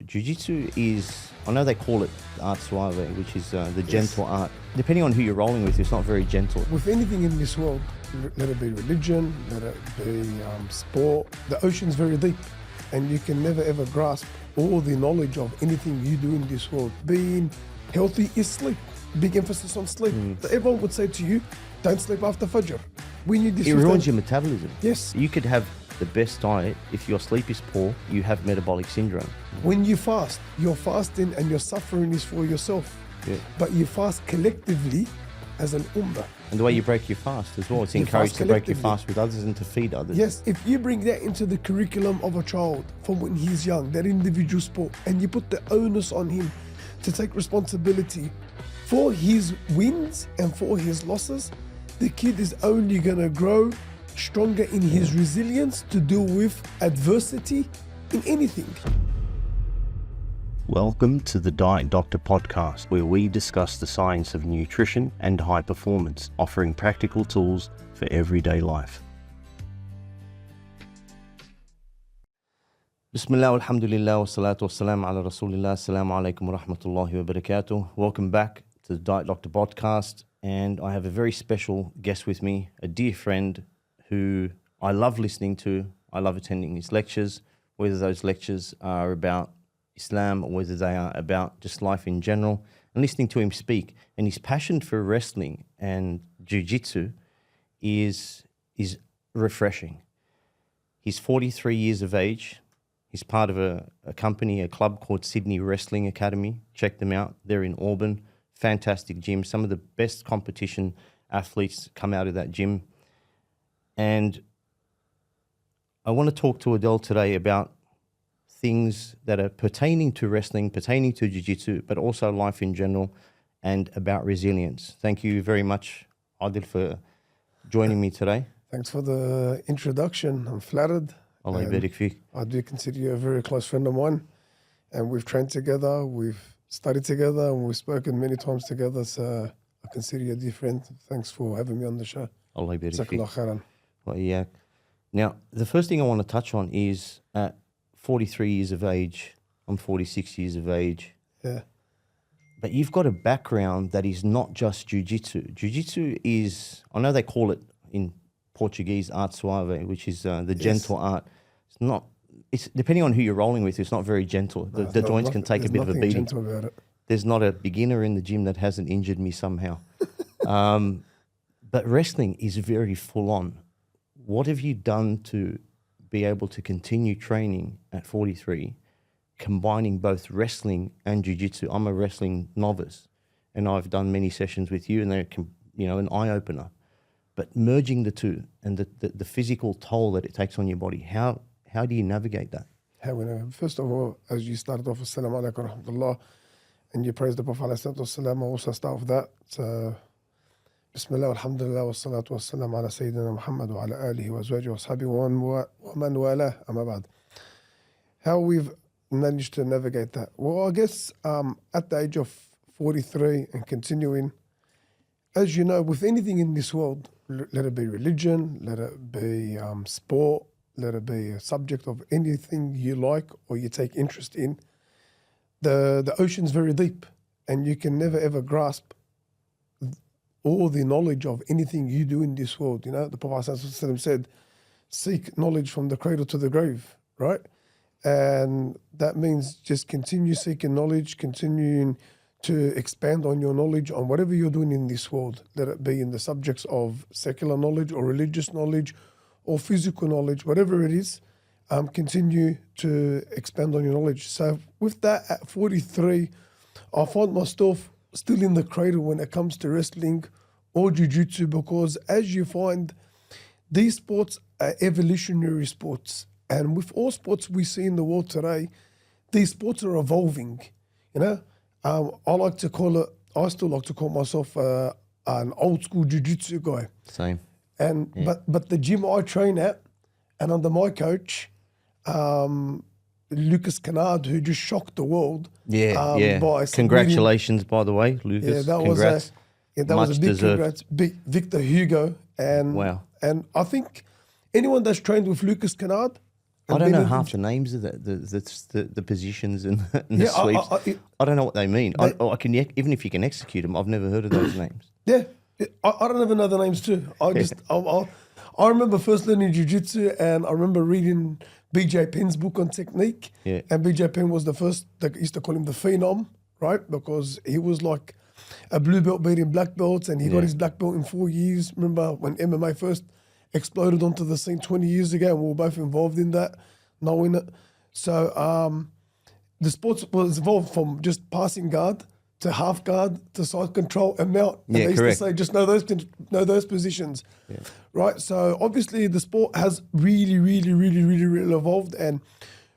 Jiu-jitsu is, I know they call it art suave, which is the gentle art. Depending on who you're rolling with, it's not very gentle. With anything in this world, let it be religion, let it be sport, the ocean's very deep and you can never ever grasp all the knowledge of anything you do in this world. Being healthy is sleep. Big emphasis on sleep. Everyone would say to you, don't sleep after Fajr. When you It ruins your metabolism. Yes. You could have the best diet. If your sleep is poor, you have metabolic syndrome. When you fast, your fasting and your suffering is for yourself. Yeah. But you fast collectively as an ummah. And the way you break your fast as well, it's encouraged to break your fast with others and to feed others. Yes, if you bring that into the curriculum of a child from when he's young, that individual sport, and you put the onus on him to take responsibility for his wins and for his losses, the kid is only gonna grow stronger in his resilience to deal with adversity in anything. Welcome to the Diet Doctor podcast, where we discuss the science of nutrition and high performance, offering practical tools for everyday life. Bismillah, alhamdulillah, wa salatu wa salam ala rasulillah, assalamu alaikum wa rahmatullahi wa barakatuh. Welcome back to the Diet Doctor podcast, and I have a very special guest with me, a dear friend who I love listening to. I love attending his lectures, whether those lectures are about Islam or whether they are about just life in general, and listening to him speak. And his passion for wrestling and jiu-jitsu is refreshing. He's 43 years of age. He's part of a company, a club called Sydney Wrestling Academy. Check them out. They're in Auburn. Fantastic gym. Some of the best competition athletes come out of that gym. And I want to talk to Adel today about things that are pertaining to wrestling, pertaining to jiu-jitsu, but also life in general, and about resilience. Thank you very much, Adel, for joining me today. Thanks for the introduction. I'm flattered. Allah yabarik fik. I do consider you a very close friend of mine, and we've trained together, we've studied together, and we've spoken many times together, so I consider you a dear friend. Thanks for having me on the show. Allah yabarik fik. Jazakallah khairan. Well, yeah. Now, the first thing I want to touch on is at 43 years of age, I'm 46 years of age. Yeah. But you've got a background that is not just jiu-jitsu. Jiu-jitsu is, I know they call it in Portuguese art suave, which is the gentle art. It's not, it's depending on who you're rolling with, it's not very gentle. The joints can take a bit of a beating. Gentle about it. There's not a beginner in the gym that hasn't injured me somehow. But wrestling is very full on. What have you done to be able to continue training at 43, combining both wrestling and jiu-jitsu? I'm a wrestling novice, and I've done many sessions with you, and they're an eye-opener. But merging the two and the physical toll that it takes on your body, how do you navigate that? How we know? First of all, as you started off, assalamu alaikum wa rahmatullah, and you praise the Prophet alayhi salatu, I also start with that. So, Bismillah, alhamdulillah, wa salatu wa salam ala Sayyidina Muhammad wa ala alihi wa azwajihi wa ashabihi wa man wala, amma ba'd. How we've managed to navigate that? Well, I guess at the age of 43 and continuing, as you know, with anything in this world, let it be religion, let it be sport, let it be a subject of anything you like or you take interest in, the ocean's very deep and you can never ever grasp all the knowledge of anything you do in this world. You know, the Prophet ﷺ said, seek knowledge from the cradle to the grave, right? And that means just continue seeking knowledge, continuing to expand on your knowledge on whatever you're doing in this world, let it be in the subjects of secular knowledge or religious knowledge or physical knowledge, whatever it is, continue to expand on your knowledge. So with that, at 43, I find myself still in the cradle when it comes to wrestling or jiu-jitsu, because as you find, these sports are evolutionary sports. And with all sports we see in the world today, these sports are evolving, you know. I like to call it, I still like to call myself an old school jiu-jitsu guy. Same. And but the gym I train at, and under my coach, Lucas Kennard, who just shocked the world. By congratulations, by the way, Lucas. Yeah, Congrats. That was a big congrats. Big Victor Hugo. And wow. And I think anyone that's trained with Lucas Kennard I don't know half the names of the positions and the sweeps. I don't know what they mean. I can even if you can execute them, I've never heard of those names. Yeah, I don't even know the names too. I remember first learning jiu-jitsu, and I remember reading BJ Penn's book on technique. Yeah. And BJ Penn was the first, they used to call him the phenom, right? Because he was like a blue belt beating black belts, and he got his black belt in 4 years. Remember when MMA first exploded onto the scene 20 years ago, and we were both involved in that, knowing it. So the sports was evolved from just passing guard to half guard to side control and mount. And they used to say, just know those positions, right? So obviously the sport has really evolved, and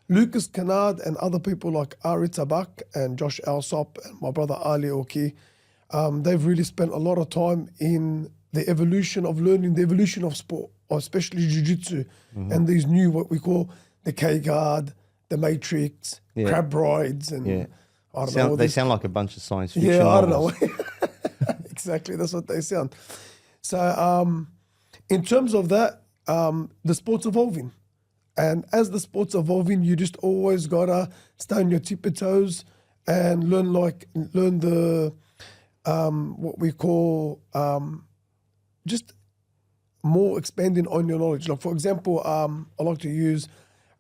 Lucas Kennard and other people like Ari Tabak and Josh Alsop and my brother Adel ElKheir, they've really spent a lot of time in the evolution of learning, the evolution of sport, especially jiu-jitsu, and these new, what we call the K-guard, the matrix, crab rides, and I don't know. They sound like a bunch of science fiction I novels. don't know. Exactly, that's what they sound. So in terms of that, the sport's evolving. And as the sport's evolving, you just always gotta stay on your tippy toes and learn the what we call just more expanding on your knowledge. Like for example, I like to use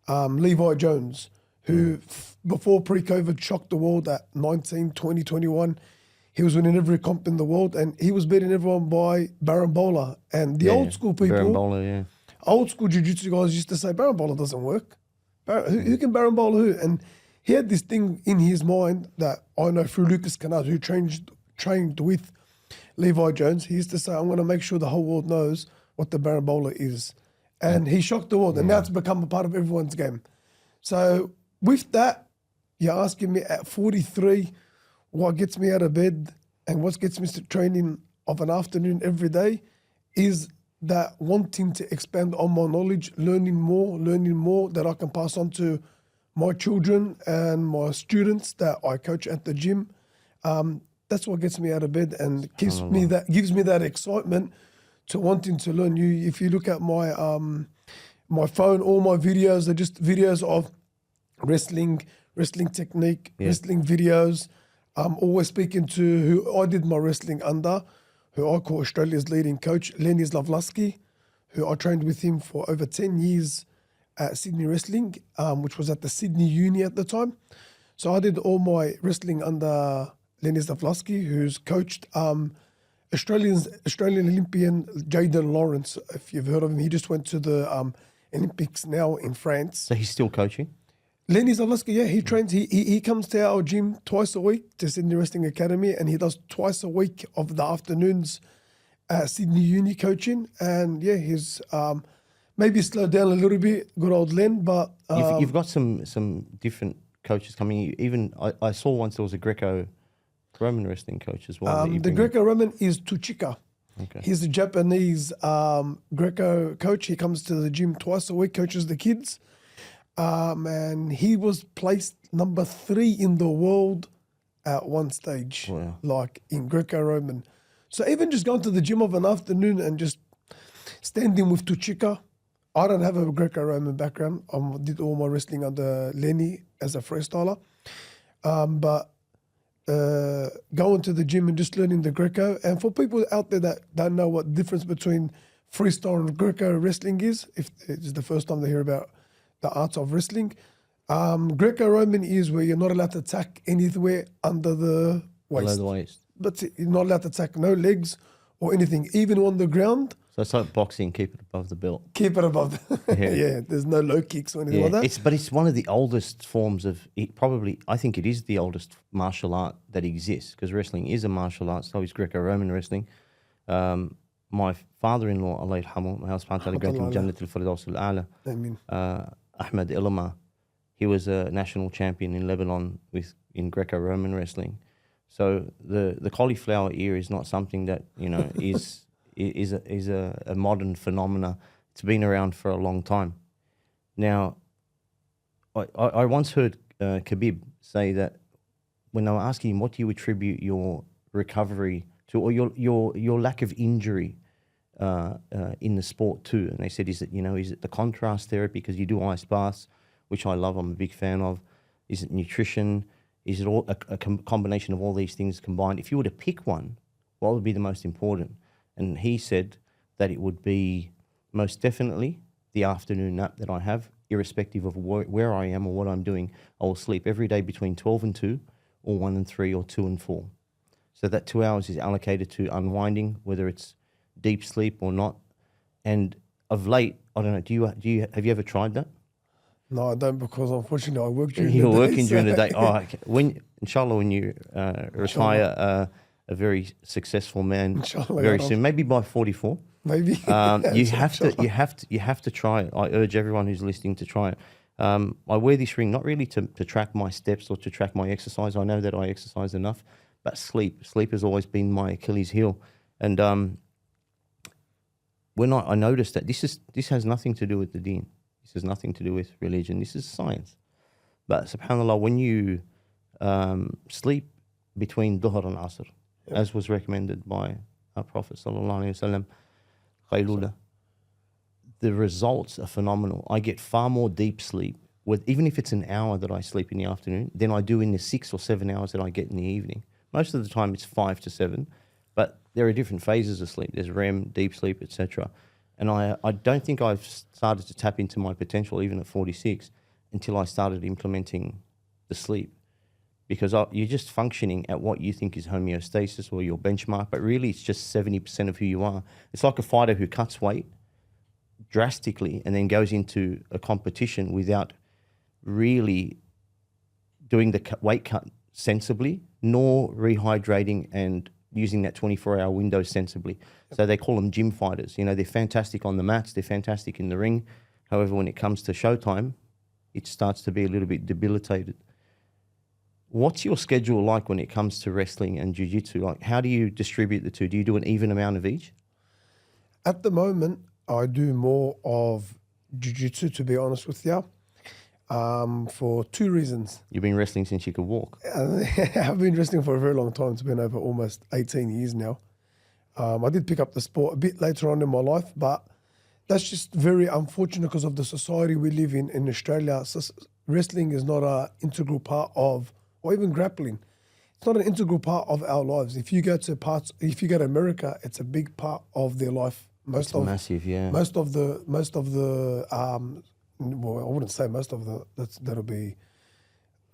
Levi Jones, who before pre-COVID shocked the world at 19, 20, 21. He was winning every comp in the world, and he was beating everyone by Barambola. And the old school people, Barambola, old school jiu-jitsu guys used to say, Barambola doesn't work. Who can Barambola who? And he had this thing in his mind that I know through Lucas Kennard, who trained with Levi Jones. He used to say, I'm going to make sure the whole world knows what the Barambola is. And he shocked the world, and now it's become a part of everyone's game. So with that, you're asking me at 43, what gets me out of bed and what gets me to training of an afternoon every day is that wanting to expand on my knowledge, learning more that I can pass on to my children and my students that I coach at the gym. That's what gets me out of bed and gives me that excitement to wanting to learn. If you look at my my phone, all my videos are just videos of wrestling technique, wrestling videos. I'm always speaking to who I did my wrestling under, who I call Australia's leading coach, Lenny Zlavlaski, who I trained with him for over 10 years at Sydney Wrestling, which was at the Sydney Uni at the time. So I did all my wrestling under Lenny Zlavlaski, who's coached Australian Olympian Jaden Lawrence. If you've heard of him, he just went to the Olympics now in France. So he's still coaching? Lenny Zlavlaski, he trains. He comes to our gym twice a week to Sydney Wrestling Academy, and he does twice a week of the afternoons at Sydney Uni coaching. And he's maybe slowed down a little bit, good old Len, but you've got some different coaches coming. Even I saw once there was a Greco-Roman wrestling coach as well. The Greco-Roman is Tuchika. Okay. He's a Japanese Greco coach. He comes to the gym twice a week, coaches the kids. And he was placed number 3 in the world at one stage, like in Greco-Roman. So even just going to the gym of an afternoon and just standing with Tuchika, I don't have a Greco-Roman background. I did all my wrestling under Lenny as a freestyler. But going to the gym and just learning the Greco. And for people out there that don't know what the difference between freestyle and Greco wrestling is, if it's the first time they hear about the art of wrestling, Greco-Roman is where you're not allowed to attack anywhere under the waist. Below the waist. But you're not allowed to attack no legs or anything, even on the ground. So it's like boxing, keep it above the belt. Keep it above. There's no low kicks or anything like that. But it's one of the oldest forms of, I think it is the oldest martial art that exists, because wrestling is a martial art, so is Greco-Roman wrestling. My father-in-law, Allah yarhamu, may Allah subhanahu wa ta'ala grant him Jannat al-Firdaus al-A'la, Ahmed El, he was a national champion in Lebanon in Greco-Roman wrestling. So the cauliflower ear is not something that is a modern phenomena. It's been around for a long time. Now, I once heard Khabib say that when they were asking him, what do you attribute your recovery to, or your lack of injury in the sport too. And they said, is it the contrast therapy because you do ice baths, which I love, I'm a big fan of. Is it nutrition? Is it all a combination of all these things combined? If you were to pick one, what would be the most important? And he said that it would be most definitely the afternoon nap that I have, irrespective of where I am or what I'm doing. I will sleep every day between 12 and 2 or 1 and 3 or 2 and 4. So that 2 hours is allocated to unwinding, whether it's deep sleep or not. And of late, I don't know, have you ever tried that? No, I don't, because unfortunately I work during You're the day. working during the day. Oh, okay. Inshallah, when you retire, a very successful man, Inshallah, very ya soon, maybe by 44. Maybe. You have to try it. I urge everyone who's listening to try it. I wear this ring not really to track my steps or to track my exercise. I know that I exercise enough, but sleep has always been my Achilles heel. And when I noticed that this has nothing to do with the deen. This has nothing to do with religion. This is science. But subhanAllah, when you sleep between Dhuhr and Asr, as was recommended by our Prophet sallallahu alaihi wasallam, qaylula, the results are phenomenal. I get far more deep sleep, even if it's an hour that I sleep in the afternoon, than I do in the 6 or 7 hours that I get in the evening. Most of the time it's 5 to 7, but there are different phases of sleep. There's REM, deep sleep, etc. And I don't think I've started to tap into my potential even at 46 until I started implementing the sleep. Because you're just functioning at what you think is homeostasis or your benchmark, but really it's just 70% of who you are. It's like a fighter who cuts weight drastically and then goes into a competition without really doing the weight cut sensibly, nor rehydrating and using that 24-hour window sensibly. So they call them gym fighters. You know, they're fantastic on the mats, they're fantastic in the ring. However, when it comes to showtime, it starts to be a little bit debilitated. What's your schedule like when it comes to wrestling and jiu-jitsu? Like, how do you distribute the two? Do you do an even amount of each? At the moment, I do more of jiu-jitsu, to be honest with you, for 2 reasons. You've been wrestling since you could walk. I've been wrestling for a very long time. It's been over almost 18 years now. I did pick up the sport a bit later on in my life, but that's just very unfortunate because of the society we live in Australia. So wrestling is not an integral part of, or even grappling. It's not an integral part of our lives. If you go to America, it's a big part of their life. Massive, yeah. Most of the well, I wouldn't say most of the, that'll be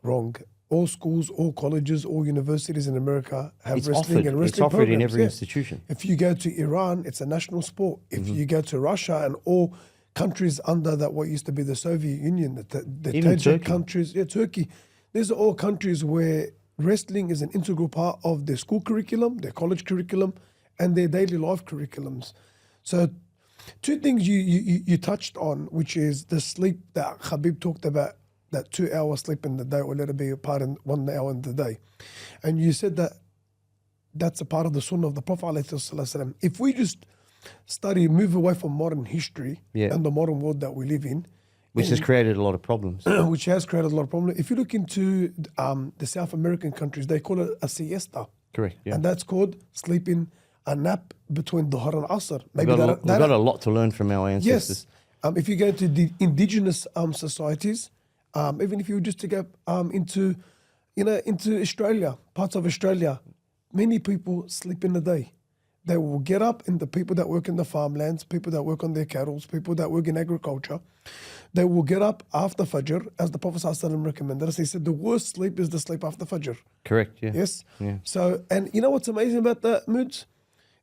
wrong. All schools, all colleges, all universities in America have wrestling and wrestling It's offered programs. in every institution. If you go to Iran, it's a national sport. If you go to Russia and all countries under that, what used to be the Soviet Union, the Even Tajik Turkey. countries, Turkey, these are all countries where wrestling is an integral part of their school curriculum, their college curriculum, and their daily life curriculums. So 2 things you touched on, which is the sleep that Khabib talked about, that 2 hours sleep in the day, or let it be a part in 1 hour in the day. And you said that that's a part of the sunnah of the Prophet ﷺ. If we just move away from modern history and the modern world that we live in, Which has created a lot of problems. which has created a lot of problems. If you look into the South American countries, they call it a siesta. Correct, yeah. And that's called sleeping a nap between Dhuhr and Asr. We've got a lot to learn from our ancestors. Yes. If you go to the indigenous societies, even if you were just to go into Australia, parts of Australia, many people sleep in the day. They will get up, and the people that work in the farmlands, people that work on their cattle, people that work in agriculture, they will get up after Fajr, as the Prophet ﷺ recommended us. He said the worst sleep is the sleep after Fajr. Correct, yeah. Yes? Yeah. So, and you know what's amazing about that, Moods?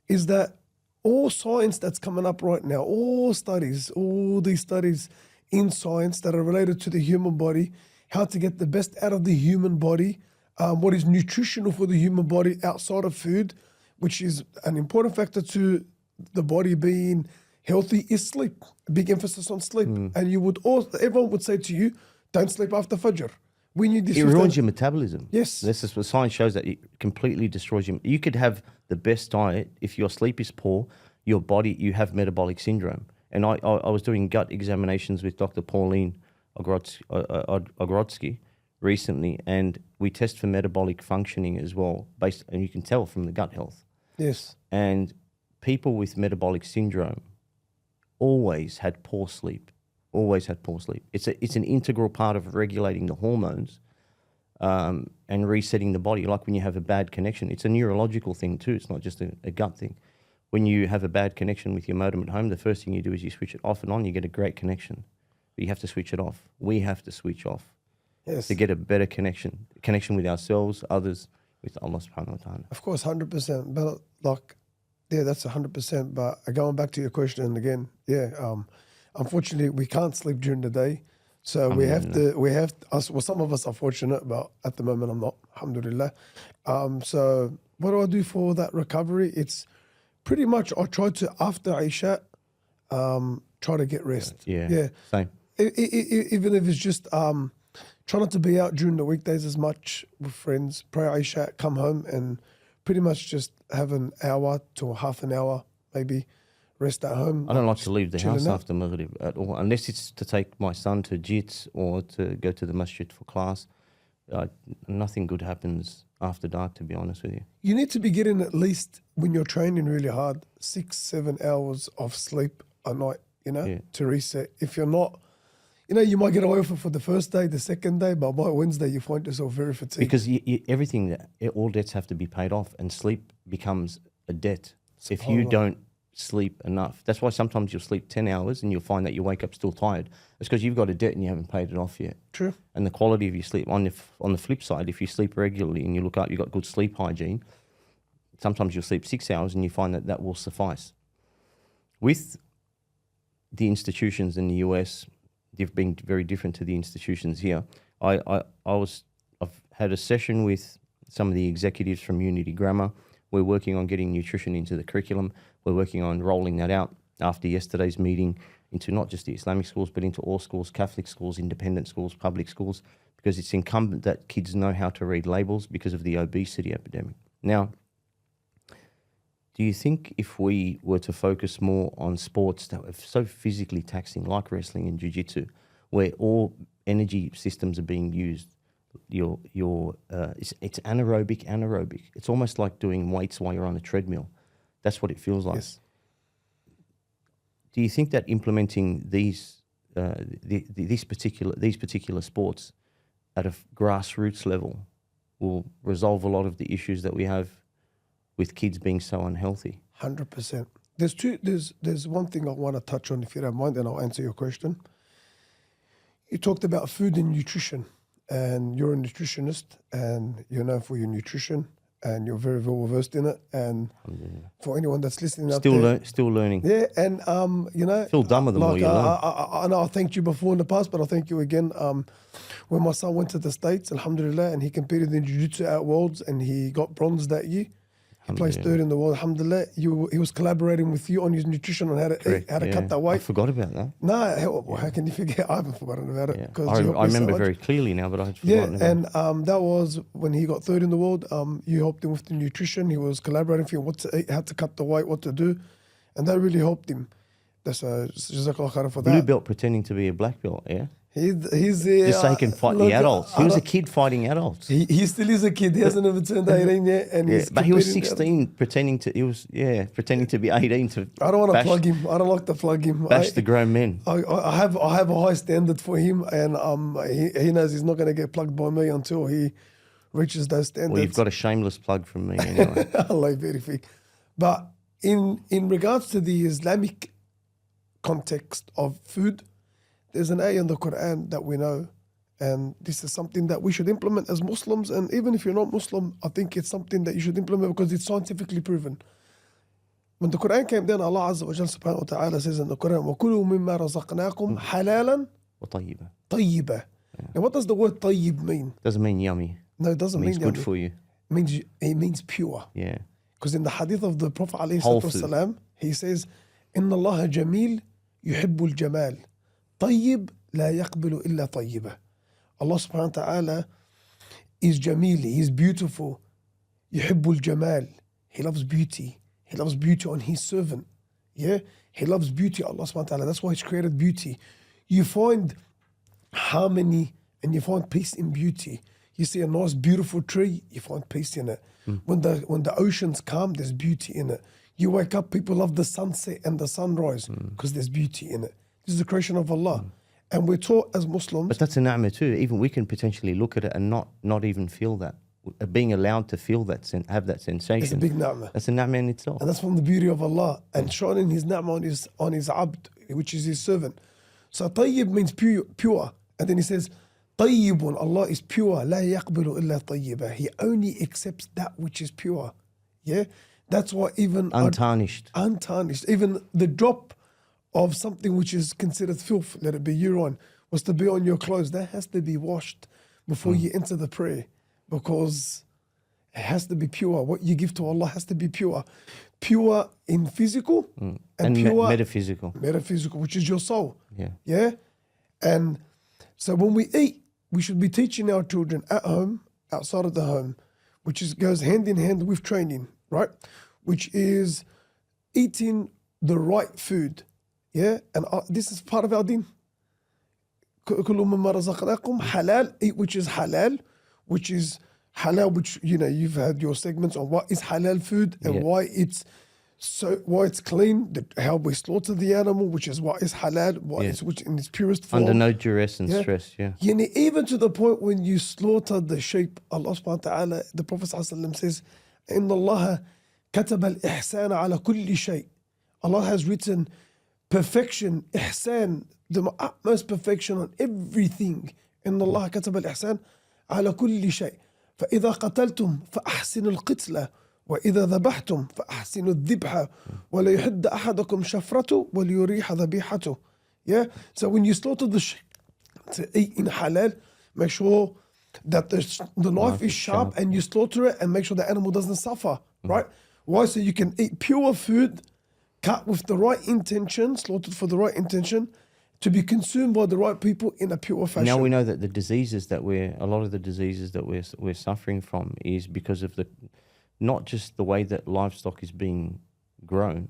Is that all science that's coming up right now, all these studies in science that are related to the human body, how to get the best out of the human body, what is nutritional for the human body outside of food, which is an important factor to the body being healthy, is sleep. A big emphasis on sleep. And everyone would say to you, don't sleep after Fajr. We need this. It ruins your metabolism. Yes. This is what science shows, that it completely destroys you. You could have the best diet. If your sleep is poor, your body, you have metabolic syndrome. And I was doing gut examinations with Dr. Pauline Ogrodsky recently, and we test for metabolic functioning as well, and you can tell from the gut health. Yes. And people with metabolic syndrome always had poor sleep. Always had poor sleep. It's an integral part of regulating the hormones and resetting the body. Like when you have a bad connection, it's a neurological thing too. It's not just a gut thing. When you have a bad connection with your modem at home, the first thing you do is you switch it off and on. You get a great connection, but you have to switch it off. We have to switch off to get a better connection with ourselves, others, with Allah subhanahu wa ta'ala. Of course, 100%. But like, yeah, that's 100%. But going back to your question again, unfortunately, we can't sleep during the day. So some of us are fortunate, but at the moment I'm not, alhamdulillah. So what do I do for that recovery? It's pretty much I try to, after Isha, try to get rest. Yeah. Same. Even if it's just try not to be out during the weekdays as much with friends. Pray Isha, come home and pretty much just have an hour to half an hour, maybe rest at home. I don't like to leave the house after Maghrib at all, unless it's to take my son to jits or to go to the masjid for class. Nothing good happens after dark, to be honest with you. You need to be getting at least, when you're training really hard, 6-7 hours of sleep a night, to reset. If you're not, you might get away with it for the first day, the second day, but by Wednesday you find yourself very fatigued. Because all debts have to be paid off, and sleep becomes a debt. If you don't sleep enough, that's why sometimes you'll sleep 10 hours and you'll find that you wake up still tired. It's because you've got a debt and you haven't paid it off yet. True. And the quality of your sleep, on the flip side, if you sleep regularly and you look up, you've got good sleep hygiene, sometimes you'll sleep 6 hours and you find that will suffice. With the institutions in the US, they've been very different to the institutions here. I've had a session with some of the executives from Unity Grammar. We're working on getting nutrition into the curriculum. We're working on rolling that out after yesterday's meeting into not just the Islamic schools, but into all schools, Catholic schools, independent schools, public schools, because it's incumbent that kids know how to read labels because of the obesity epidemic. Now, do you think if we were to focus more on sports that are so physically taxing, like wrestling and jiu-jitsu, where all energy systems are being used, it's anaerobic. It's almost like doing weights while you're on a treadmill. That's what it feels like. Yes. Do you think that implementing these particular sports at a grassroots level will resolve a lot of the issues that we have with kids being so unhealthy? 100%. There's one thing I want to touch on, if you don't mind, and I'll answer your question. You talked about food and nutrition, and you're a nutritionist, and you're known for your nutrition, and you're very well versed in it. And for anyone that's listening out there, still learning. Yeah, and feel dumber the more you learn. I know I thanked you before in the past, but I'll thank you again. When my son went to the States, alhamdulillah, and he competed in jiu-jitsu at Worlds, and he got bronze that year. He placed third in the world, alhamdulillah. He was collaborating with you on his nutrition, on how to eat, how to cut that weight. I forgot about that. No, how can you forget? I haven't forgotten about it. Yeah. I remember very clearly now, but I had forgotten about it. And that was when he got third in the world. You helped him with the nutrition. He was collaborating for you what to eat, how to cut the weight, what to do. And that really helped him. That's Jazakallah khair for that. Blue belt pretending to be a black belt, yeah? He's just so he can fight the adults. He was a kid fighting adults. He still is a kid. He hasn't even turned 18 yet, and but he was 16, pretending to be 18 to. I don't want to plug him. I don't like to plug him. Bash the grown men. I have a high standard for him, and he knows he's not going to get plugged by me until he reaches those standards. Well, you've got a shameless plug from me anyway. Allah verify. But in regards to the Islamic context of food, there's an ayah in the Quran that we know, and this is something that we should implement as Muslims. And even if you're not Muslim, I think it's something that you should implement because it's scientifically proven. When the Quran came down, Allah Azza wa Jalla subhanahu wa ta'ala says in the Quran, وَكُلُوا مِمَّا رَزَقْنَاكُمْ حَلَالًا طَيِّبًا. Now what does the word طيب mean? Doesn't mean yummy. No, it doesn't mean yummy. It means good for you. It means pure. Yeah. Because in the hadith of the Prophet ﷺ, he says, إِنَّ اللَّهَ جَمِيلٌ يُحِبُّ الْجَمَالِ طيب لا يقبل إلا طيبة. Allah subhanahu wa ta'ala is Jamil, He is beautiful. يحب الجمال. He loves beauty. He loves beauty on His servant. Yeah? He loves beauty, Allah subhanahu wa ta'ala. That's why He's created beauty. You find harmony and you find peace in beauty. You see a nice beautiful tree, you find peace in it. When the oceans calm, there's beauty in it. You wake up, people love the sunset and the sunrise because there's beauty in it. This is the creation of Allah. And we're taught as Muslims. But that's a ni'mah too. Even we can potentially look at it and not even feel that. Being allowed to feel that, have that sensation. It's a big ni'mah. That's a ni'mah in itself. And that's from the beauty of Allah. And shining his ni'mah on his abd, which is his servant. So tayyib means pure. And then he says, tayyibun, Allah is pure. La yaqbilu illa tayyiba. He only accepts that which is pure. Yeah? That's why even... Untarnished. Untarnished. Even the drop of something which is considered filth, let it be urine, was to be on your clothes. That has to be washed before you enter the prayer, because it has to be pure. What you give to Allah has to be pure. Pure in physical and pure... metaphysical. Metaphysical, which is your soul. Yeah. Yeah? And so when we eat, we should be teaching our children at home, outside of the home, which goes hand in hand with training, right? Which is eating the right food. Yeah, and this is part of our deen. كُلُوا مِمَّا رَزَقْنَاكُمْ halal, eat which is halal, which you've had your segments on what is halal food and why it's clean, how we slaughter the animal, which is what is halal, which in its purest form. Under no duress and stress, Even to the point when you slaughter the sheep, Allah subhanahu wa ta'ala, the Prophet says, إِنَّ اللَّهَ كَتَبَ الْإِحْسَانَ عَلَى كُلِّ شَيْءٍ. Allah has written perfection, ihsan, the utmost perfection on everything. إن الله كتب الإحسان على كل شيء. فإذا قتلتم فأحسنوا القتلة وإذا ذبحتم فأحسنوا الذبحة ولا يحد أحدكم شفرته وليريح ذبيحته. Yeah. So when you slaughter the sheep to eat in halal, make sure that the knife is sharp and you slaughter it and make sure the animal doesn't suffer. Right? Why? So you can eat pure food, cut with the right intention, slaughtered for the right intention, to be consumed by the right people in a pure fashion. Now we know that a lot of the diseases that we're suffering from is because of not just the way that livestock is being grown,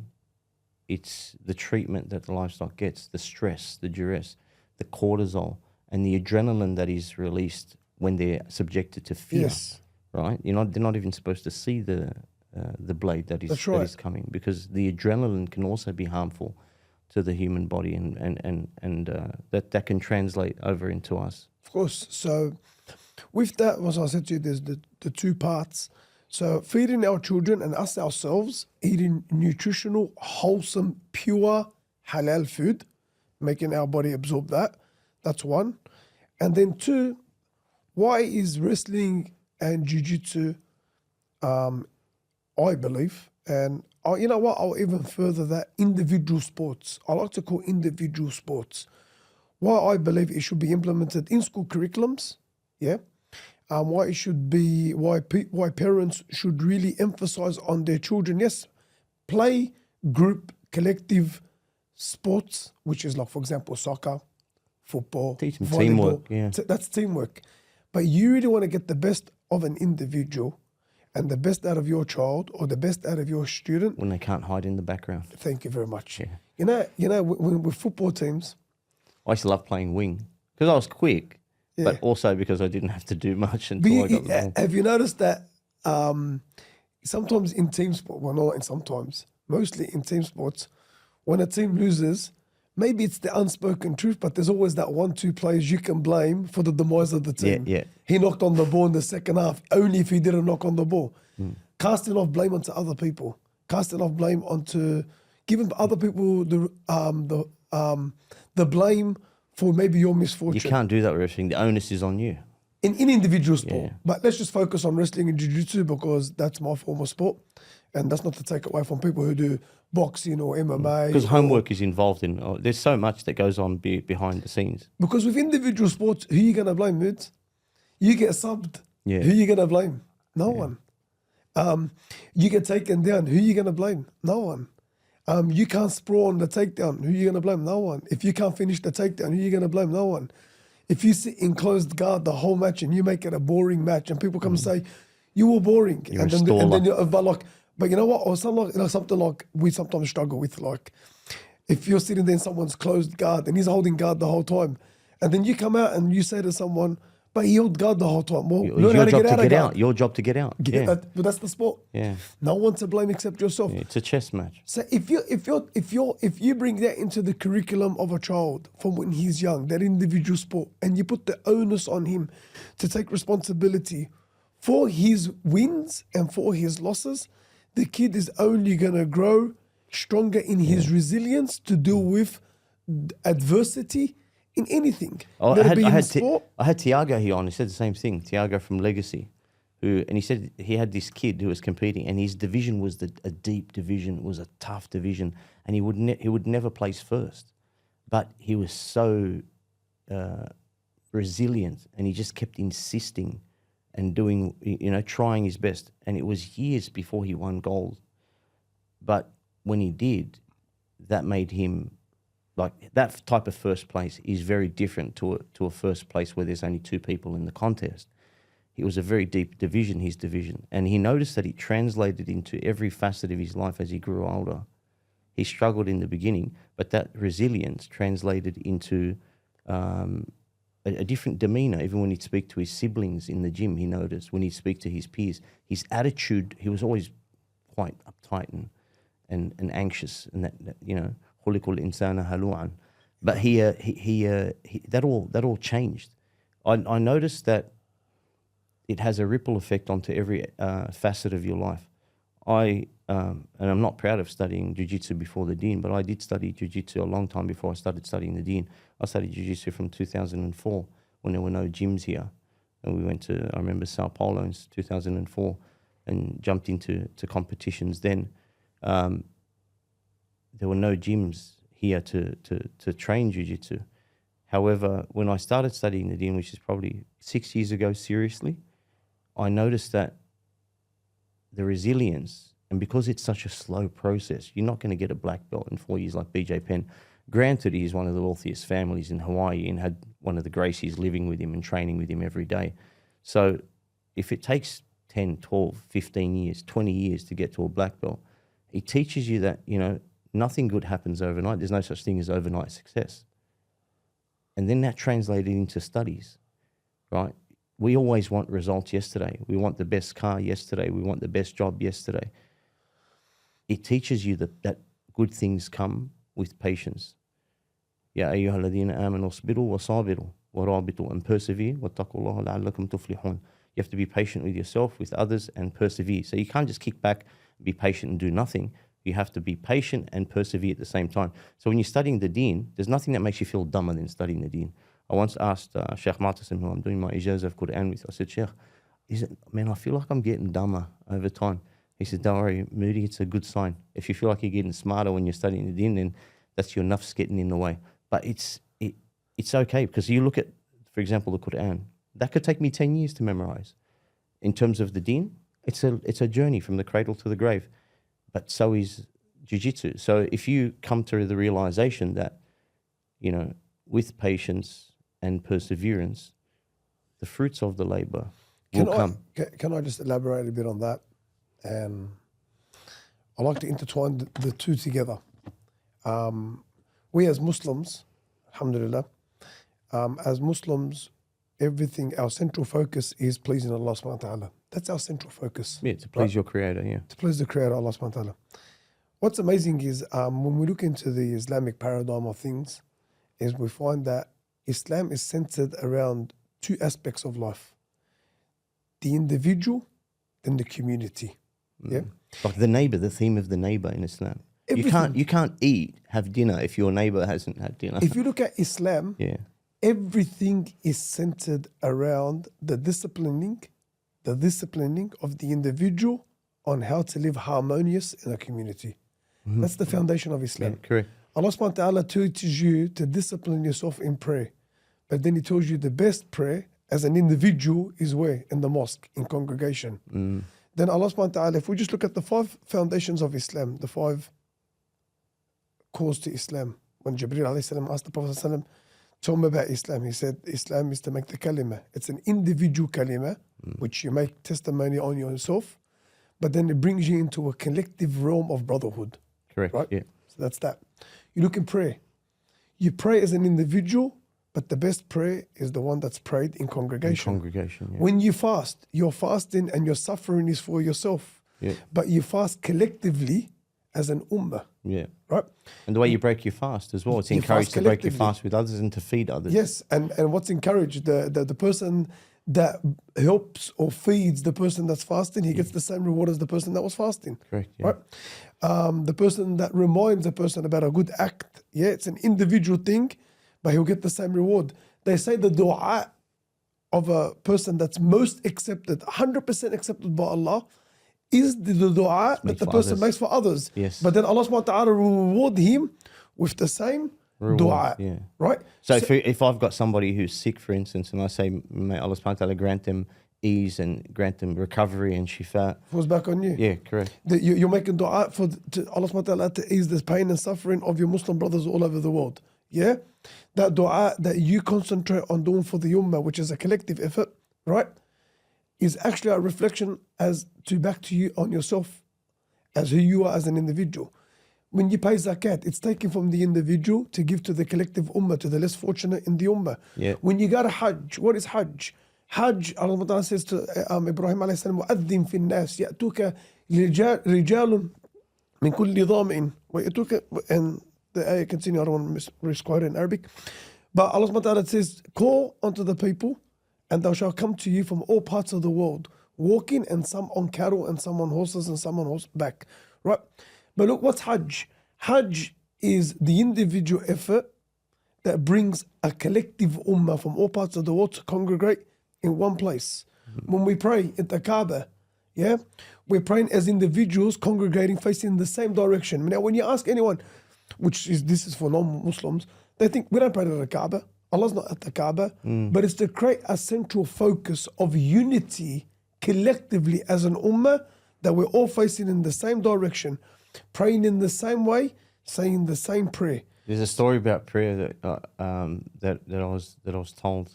it's the treatment that the livestock gets, the stress, the duress, the cortisol, and the adrenaline that is released when they're subjected to fear. Yes. Right? They're not even supposed to see the blade that is coming, because the adrenaline can also be harmful to the human body, and that can translate over into us. Of course. So with that, as I said to you, there's the two parts. So feeding our children and us ourselves, eating nutritional, wholesome, pure, halal food, making our body absorb that. That's one. And then two, why is wrestling and jiu-jitsu, I believe, and you know what, I'll even further that, individual sports. I like to call individual sports. Why I believe it should be implemented in school curriculums, yeah. Why it should be, why parents should really emphasize on their children. Yes, play, group, collective sports, which is like, for example, soccer, football, teach them volleyball. Teamwork, yeah. That's teamwork. But you really want to get the best of an individual and the best out of your child or the best out of your student. When they can't hide in the background. Thank you very much. Yeah. You know, with football teams. I used to love playing wing because I was quick, but also because I didn't have to do much until I got the ball. Have you noticed that sometimes in team sport, well, not in sometimes, mostly in team sports, when a team loses, maybe it's the unspoken truth, but there's always that 1-2 players you can blame for the demise of the team. Yeah. He knocked on the ball in the second half, only if he didn't knock on the ball. Casting off blame onto other people. Casting off blame onto, giving other people the blame for maybe your misfortune. You can't do that with wrestling. The onus is on you. In individual sport. But let's just focus on wrestling and jiu-jitsu because that's my form of sport. And that's not to take away from people who do boxing or MMA. Because homework is involved in, there's so much that goes on behind the scenes. Because with individual sports, who are you going to blame, Moods? You get subbed. Yeah. Who are you going to blame? No one. You get taken down. Who are you going to blame? No one. You can't sprawl on the takedown. Who are you going to blame? No one. If you can't finish the takedown, who are you going to blame? No one. If you sit in closed guard the whole match and you make it a boring match and people come and say, you were boring. You're and then you're, but you know what? Or something like we sometimes struggle with, like if you're sitting there in someone's closed guard and he's holding guard the whole time, and then you come out and you say to someone, But he held guard the whole time. Well, It's learn how your to job get to out of get guard. out. Your job to get out. Get Yeah. that, but that's the sport. Yeah. No one to blame except yourself. Yeah. It's a chess match. So if you bring that into the curriculum of a child from when he's young, that individual sport, and you put the onus on him to take responsibility for his wins and for his losses, the kid is only gonna grow stronger in his resilience to deal with adversity in anything. Oh, Let it be in sport. I had Tiago here on. He said the same thing. Tiago from Legacy, and he said he had this kid who was competing, and his division was a deep division. It was a tough division, and he would never place first, but he was so resilient, and he just kept insisting and doing, trying his best. And it was years before he won gold, but when he did, that made him. Like that type of first place is very different to a first place where there's only two people in the contest. It was a very deep division, his division. And he noticed that it translated into every facet of his life as he grew older. He struggled in the beginning, but that resilience translated into a different demeanor. Even when he'd speak to his siblings in the gym, he noticed when he'd speak to his peers, his attitude, he was always quite uptight and anxious, and that خُلِقَ الْإِنسَانَ هَلُوعًا. But that all changed. I noticed that it has a ripple effect onto every facet of your life. And I'm not proud of studying jiu-jitsu before the deen, but I did study jiu-jitsu a long time before I started studying the deen. I studied jiu-jitsu from 2004 when there were no gyms here. And we went to, I remember, Sao Paulo in 2004 and jumped into competitions then. There were no gyms here to train jiu-jitsu. However, when I started studying the deen, which is probably 6 years ago, seriously, I noticed that the resilience, and because it's such a slow process, you're not going to get a black belt in 4 years like BJ Penn. Granted, he's one of the wealthiest families in Hawaii and had one of the Gracies living with him and training with him every day. So if it takes 10, 12, 15 years, 20 years to get to a black belt, it teaches you that, nothing good happens overnight. There's no such thing as overnight success. And then that translated into studies, right? We always want results yesterday. We want the best car yesterday. We want the best job yesterday. It teaches you that good things come with patience. يا أيها الذين آمنوا اصبروا وصابروا ورابطوا, and persevere. واتقوا الله لعلكم تفلحون. You have to be patient with yourself, with others, and persevere. So you can't just kick back, be patient, and do nothing. You have to be patient and persevere at the same time. So when you're studying the deen, there's nothing that makes you feel dumber than studying the deen. I once asked Sheikh Martasim, who I'm doing my ijazah of Quran with, I said, Sheikh, man, I feel like I'm getting dumber over time. He said, don't worry, Moodi, it's a good sign. If you feel like you're getting smarter when you're studying the deen, then that's your nafs getting in the way. But it's okay, because you look at, for example, the Quran. That could take me 10 years to memorize. In terms of the deen, it's a journey from the cradle to the grave. But so is jiu-jitsu. So if you come to the realization that, with patience and perseverance, the fruits of the labor will come. Can I just elaborate a bit on that? And I like to intertwine the two together. We as Muslims, alhamdulillah, as Muslims, our central focus is pleasing Allah subhanahu wa ta'ala. That's our central focus. Yeah, to please your Creator, yeah. To please the Creator, Allah subhanahu wa ta'ala. What's amazing is when we look into the Islamic paradigm of things, is we find that Islam is centered around two aspects of life. The individual and the community. Yeah. Like the neighbor, the theme of the neighbor in Islam. Everything. You can't have dinner if your neighbor hasn't had dinner. If you look at Islam, yeah. Everything is centered around the disciplining of the individual on how to live harmonious in a community. Mm-hmm. That's the foundation of Islam. Yeah, correct. Allah subhanahu wa ta'ala teaches you to discipline yourself in prayer. But then he tells you the best prayer as an individual is where? In the mosque, in congregation. Mm. Then Allah subhanahu wa ta'ala, if we just look at the 5 foundations of Islam, the 5 cores to Islam. When Jibreel alayhi salam asked the Prophet sallallahu alayhi wa sallam, tell me about Islam. He said, Islam is to make the kalima. It's an individual kalima, which you make testimony on yourself, but then it brings you into a collective realm of brotherhood. Correct, right? Yeah. So that's that. You look in prayer. You pray as an individual, but the best prayer is the one that's prayed in congregation. Congregation, yeah. When you fast, you're fasting and your suffering is for yourself. Yeah. But you fast collectively as an ummah. Yeah. Right? And the way you break your fast as well, it's You encouraged fast to break your collectively. fast with others and to feed others. Yes, and what's encouraged, the person that helps or feeds the person that's fasting, he gets the same reward as the person that was fasting. Correct, yeah. Right? The person that reminds a person about a good act, yeah, it's an individual thing, but he'll get the same reward. They say the dua of a person that's most accepted, 100% accepted by Allah, is the dua that the person makes for others. Yes. But then Allah subhanahu wa ta'ala will reward him with the same Reward, dua. yeah. Right? So if I've got somebody who's sick, for instance, and I say, may Allah subhanahu wa ta'ala grant them ease and grant them recovery and shifa. Falls back on you. Yeah, correct. You're making dua for Allah subhanahu wa ta'ala to ease the pain and suffering of your Muslim brothers all over the world. Yeah? That dua that you concentrate on doing for the ummah, which is a collective effort, right, is actually a reflection as to back to you on yourself as who you are as an individual. When you pay zakat, it's taken from the individual to give to the collective ummah, to the less fortunate in the ummah. Yeah. When you go to Hajj, what is Hajj? Hajj, Allah says to Ibrahim alayhi salam, وَأَذِّن فِي النَّاسِ يَأْتُوكَ رِجَالٌ مِنْ كُلِّ ضَامِئٍ وَيَأْتُوكَ. And the ayah continue, I don't want to misquote it in Arabic. But Allah subhanahu wa ta'ala says, call unto the people, and thou shalt come to you from all parts of the world, walking, and some on cattle, and some on horses, and some on horseback. Right? But look, what's Hajj? Hajj is the individual effort that brings a collective ummah from all parts of the world to congregate in one place. When we pray at the Kaaba, yeah, we're praying as individuals congregating facing the same direction. Now, when you ask anyone, this is for non-Muslims, they think we don't pray to the Kaaba. Allah's not at the Kaaba, but it's to create a central focus of unity collectively as an ummah, that we're all facing in the same direction, praying in the same way, saying the same prayer. There's a story about prayer that I was told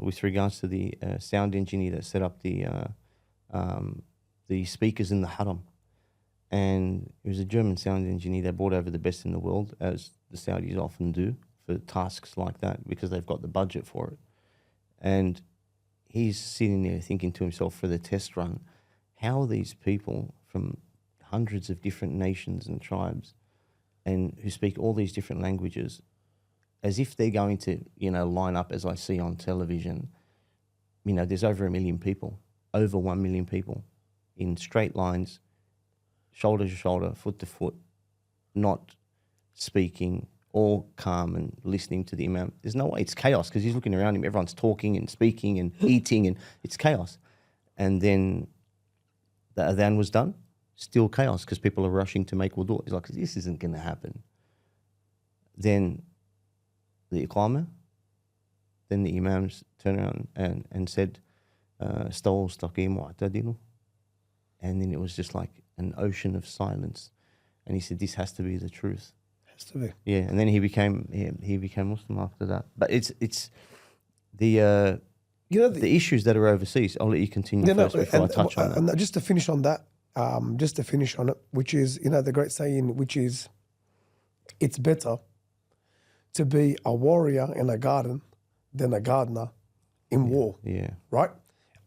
with regards to the sound engineer that set up the speakers in the haram, and he was a German sound engineer that brought over the best in the world, as the Saudis often do for tasks like that because they've got the budget for it. And he's sitting there thinking to himself for the test run, how are these people from hundreds of different nations and tribes and who speak all these different languages, as if they're going to, line up as I see on television, there's over 1 million people, over 1 million people in straight lines, shoulder to shoulder, foot to foot, not speaking, all calm and listening to the imam. There's no way. It's chaos because he's looking around him. Everyone's talking and speaking and eating, and it's chaos. And then the adhan was done, still chaos because people are rushing to make wudu. He's like, this isn't going to happen. Then the iqamah, then the imams turned around and said, "Staw istaqim wa'tadilu." And then it was just like an ocean of silence. And he said, this has to be the truth. Has to be. Yeah, and then he became Muslim after that. But it's the issues that are overseas. I'll let you continue first before I touch on that. And just to finish on that, which is, the great saying, which is, it's better to be a warrior in a garden than a gardener in war. Yeah. Right?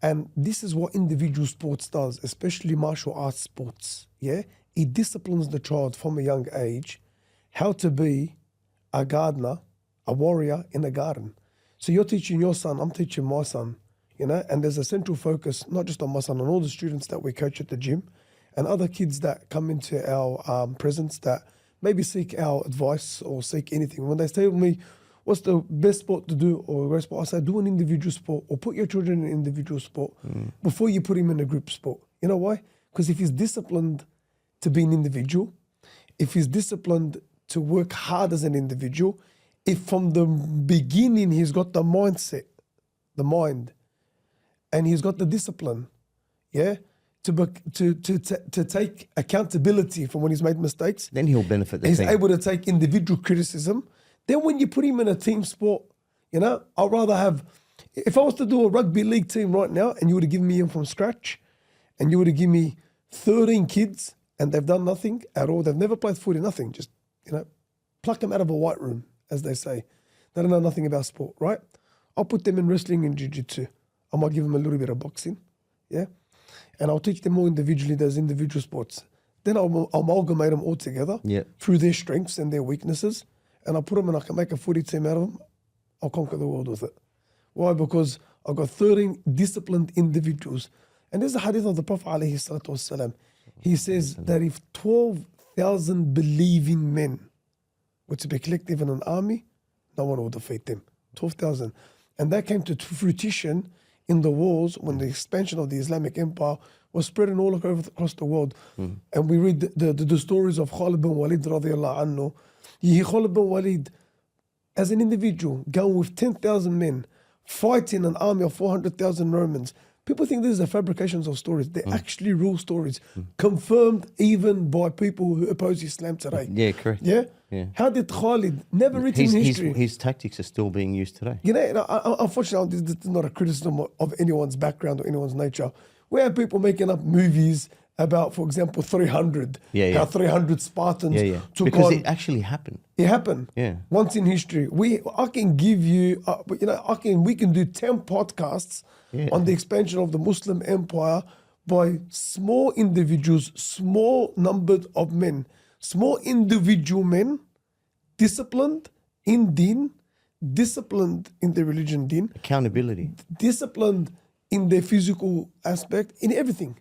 And this is what individual sports does, especially martial arts sports. Yeah? It disciplines the child from a young age how to be a gardener, a warrior in a garden. So you're teaching your son, I'm teaching my son, and there's a central focus, not just on my son, on all the students that we coach at the gym and other kids that come into our presence that maybe seek our advice or seek anything. When they tell me, what's the best sport to do or a great sport, I say, do an individual sport or put your children in an individual sport before you put him in a group sport. You know why? Because if he's disciplined to be an individual, if he's disciplined to work hard as an individual, if from the beginning he's got the mindset, the mind, and he's got the discipline, yeah, to take accountability from when he's made mistakes, then he'll benefit the he's team. able to take individual criticism. Then when you put him in a team sport, I'd rather have, if I was to do a rugby league team right now and you would have given me him from scratch and you would have given me 13 kids and they've done nothing at all, they've never played footy, nothing, just, pluck them out of a white room, as they say. They don't know nothing about sport, right? I'll put them in wrestling and jiu-jitsu. I might give them a little bit of boxing, yeah? And I'll teach them more individually, those individual sports. Then I'll amalgamate them all together through their strengths and their weaknesses, and I'll put them and I can make a footy team out of them. I'll conquer the world with it. Why? Because I've got 13 disciplined individuals. And there's a hadith of the Prophet ﷺ. He says that if 12,000 believing men were to be collective in an army, no one would defeat them. 12,000. And that came to fruition in the wars when the expansion of the Islamic Empire was spreading all across the world. And we read the stories of Khalid bin Walid radiallahu anhu. You hear Khalid bin Walid as an individual going with 10,000 men, fighting an army of 400,000 Romans. People think these are fabrications of stories. They're actually real stories, confirmed even by people who oppose Islam today. Yeah, correct. Yeah? Yeah. How did Khalid, never written in history. His tactics are still being used today. You know, unfortunately, this is not a criticism of anyone's background or anyone's nature. We have people making up movies about, for example, 300. How 300 Spartans took because on. it actually happened. It happened. Yeah. Once in history. I can give you, we can do 10 podcasts on the expansion of the Muslim empire by small individuals, small numbers of men, small individual men, disciplined in deen, disciplined in their religion deen. Accountability. Disciplined in their physical aspect, in everything.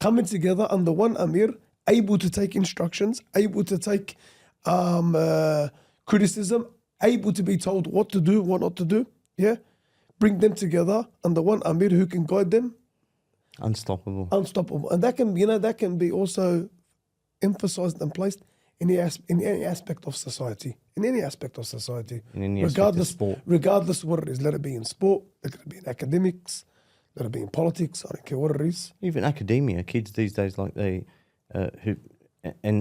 Coming together under one Amir, able to take instructions, able to take criticism, able to be told what to do, what not to do. Yeah, bring them together under one Amir who can guide them. Unstoppable. And that can be also emphasized and placed in any aspect of society. In any aspect of society. In any aspect of sport. Regardless of what it is. Let it be in sport, let it be in academics, let it be in politics, I don't care what it is. Even academia, kids these days, like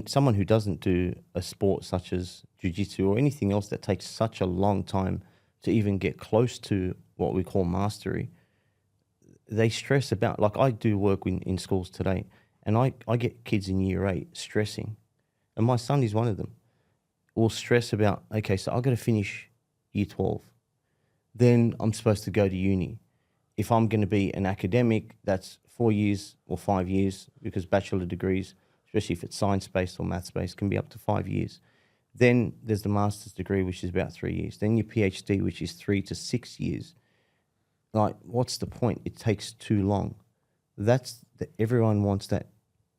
someone who doesn't do a sport such as jiu-jitsu or anything else that takes such a long time to even get close to what we call mastery, they stress about, like I do work in schools today, and I get kids in year 8 stressing, and my son is one of them, will stress about, okay, so I've got to finish year 12, then I'm supposed to go to uni. If I'm going to be an academic, that's 4 years or 5 years, because bachelor degrees, especially if it's science-based or maths-based, can be up to 5 years. Then there's the master's degree, which is about 3 years. Then your PhD, which is 3 to 6 years. Like, what's the point? It takes too long. Everyone wants that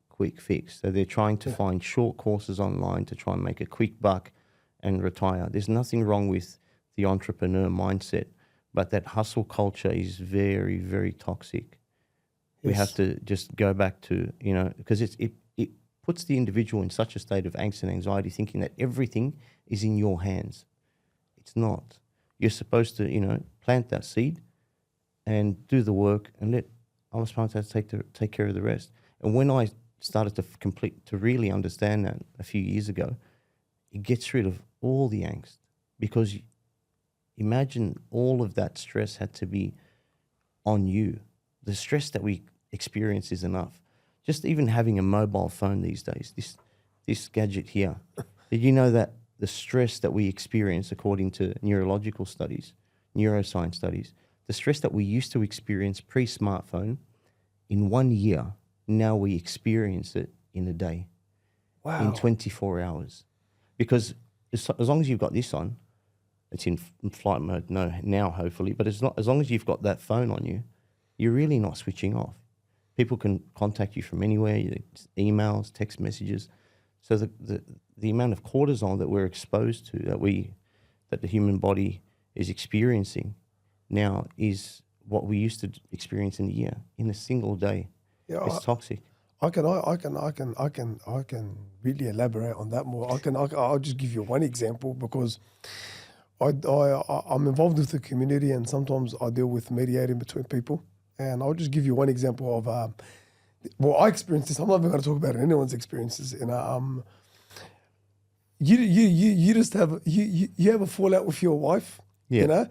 quick fix. So they're trying to find short courses online to try and make a quick buck and retire. There's nothing wrong with the entrepreneur mindset, but that hustle culture is very, very toxic. We have to just go back to, because it puts the individual in such a state of angst and anxiety, thinking that everything is in your hands. It's not. You're supposed to, plant that seed and do the work and let Allah subhanahu wa ta'ala take care of the rest. And when I started to really understand that a few years ago, it gets rid of all the angst, because imagine all of that stress had to be on you. The stress that we experience is enough. Just even having a mobile phone these days, this gadget here. Did you know that the stress that we experience, according to neurological studies, neuroscience studies, the stress that we used to experience pre-smartphone, in 1 year, now we experience it in a day. Wow. In 24 hours. Because as long as you've got this on, it's in flight mode now, hopefully, but as long as you've got that phone on you, you're really not switching off. People can contact you from anywhere, emails, text messages. So the amount of cortisol that we're exposed to, that the human body is experiencing now, is what we used to experience in a year, in a single day. Yeah, it's toxic. I can really elaborate on that more. I'll just give you one example, because I'm involved with the community, and sometimes I deal with mediating between people. And I'll just give you one example of, I experienced this. I'm not even going to talk about anyone's experiences. You just have you have a fallout with your wife, and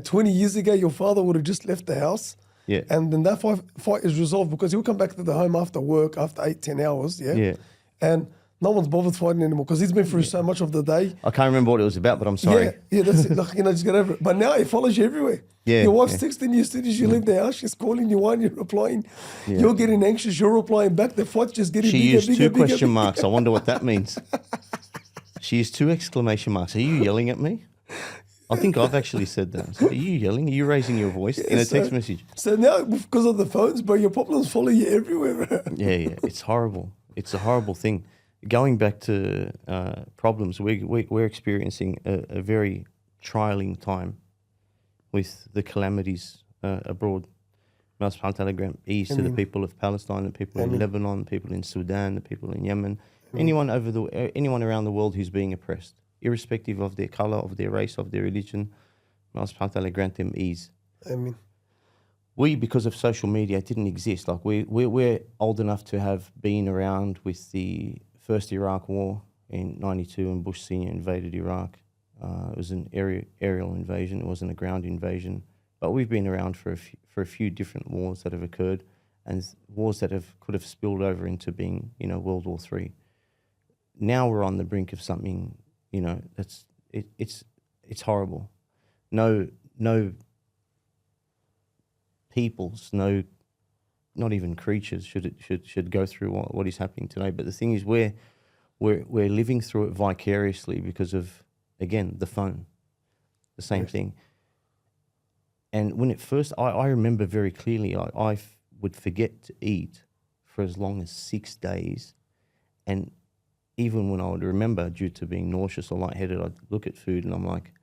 20 years ago your father would have just left the house. Yeah. And then that fight is resolved, because he'll come back to the home after work after 8-10 hours. Yeah. And No one's bothered fighting anymore because he's been through so much of the day. I can't remember what it was about, but I'm sorry. Yeah, that's it. Like, just get over it. But now it follows you everywhere. Yeah, Your wife's yeah. texting you as soon as you leave the house. She's calling you on, you're replying. Yeah. You're getting anxious, you're replying back. The fight's just getting She bigger, used bigger, two bigger, question bigger. marks. I wonder what that means. She used 2 exclamation marks. Are you yelling at me? I think I've actually said that. I said, are you yelling? Are you raising your voice in a text message? So now, because of the phones, bro, your problems follow you everywhere, bro. Yeah. It's horrible. It's a horrible thing. Going back to problems, we're experiencing a very trialing time with the calamities abroad. May Allah subhanahu wa ta'ala grant ease to the people of Palestine, the people in Lebanon, the people in Sudan, the people in Yemen, anyone around the world who's being oppressed, irrespective of their color, of their race, of their religion. May Allah subhanahu wa ta'ala grant them ease. Ameen. We, because of social media, it didn't exist. Like we're old enough to have been around with the first Iraq War in '92, and Bush Senior invaded Iraq. It was an aerial invasion. It wasn't a ground invasion. But we've been around for a few different wars that have occurred, and wars that could have spilled over into being, World War III. Now we're on the brink of something, it's horrible. No peoples, not even creatures should go through what is happening today. But the thing is, we're living through it vicariously because of, again, the phone, the same thing. And when it first, I remember very clearly, I would forget to eat for as long as 6 days. And even when I would remember, due to being nauseous or lightheaded, I'd look at food and I'm like,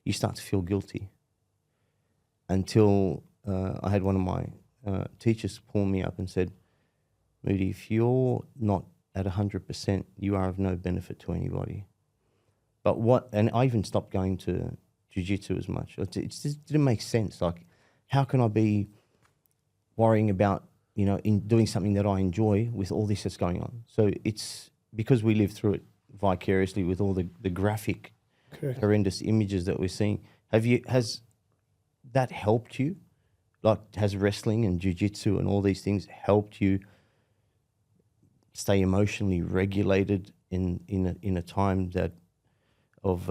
you start to feel guilty. Until I had one of my teachers pull me up and said, Moodi, if you're not at 100%, you are of no benefit to anybody. And I even stopped going to jiu-jitsu as much. It just didn't make sense. Like, how can I be worrying about, in doing something that I enjoy with all this that's going on? So it's because we live through it vicariously with all the graphic, horrendous images that we're seeing. Has that helped you? Like, has wrestling and jiu-jitsu and all these things helped you stay emotionally regulated in a time that of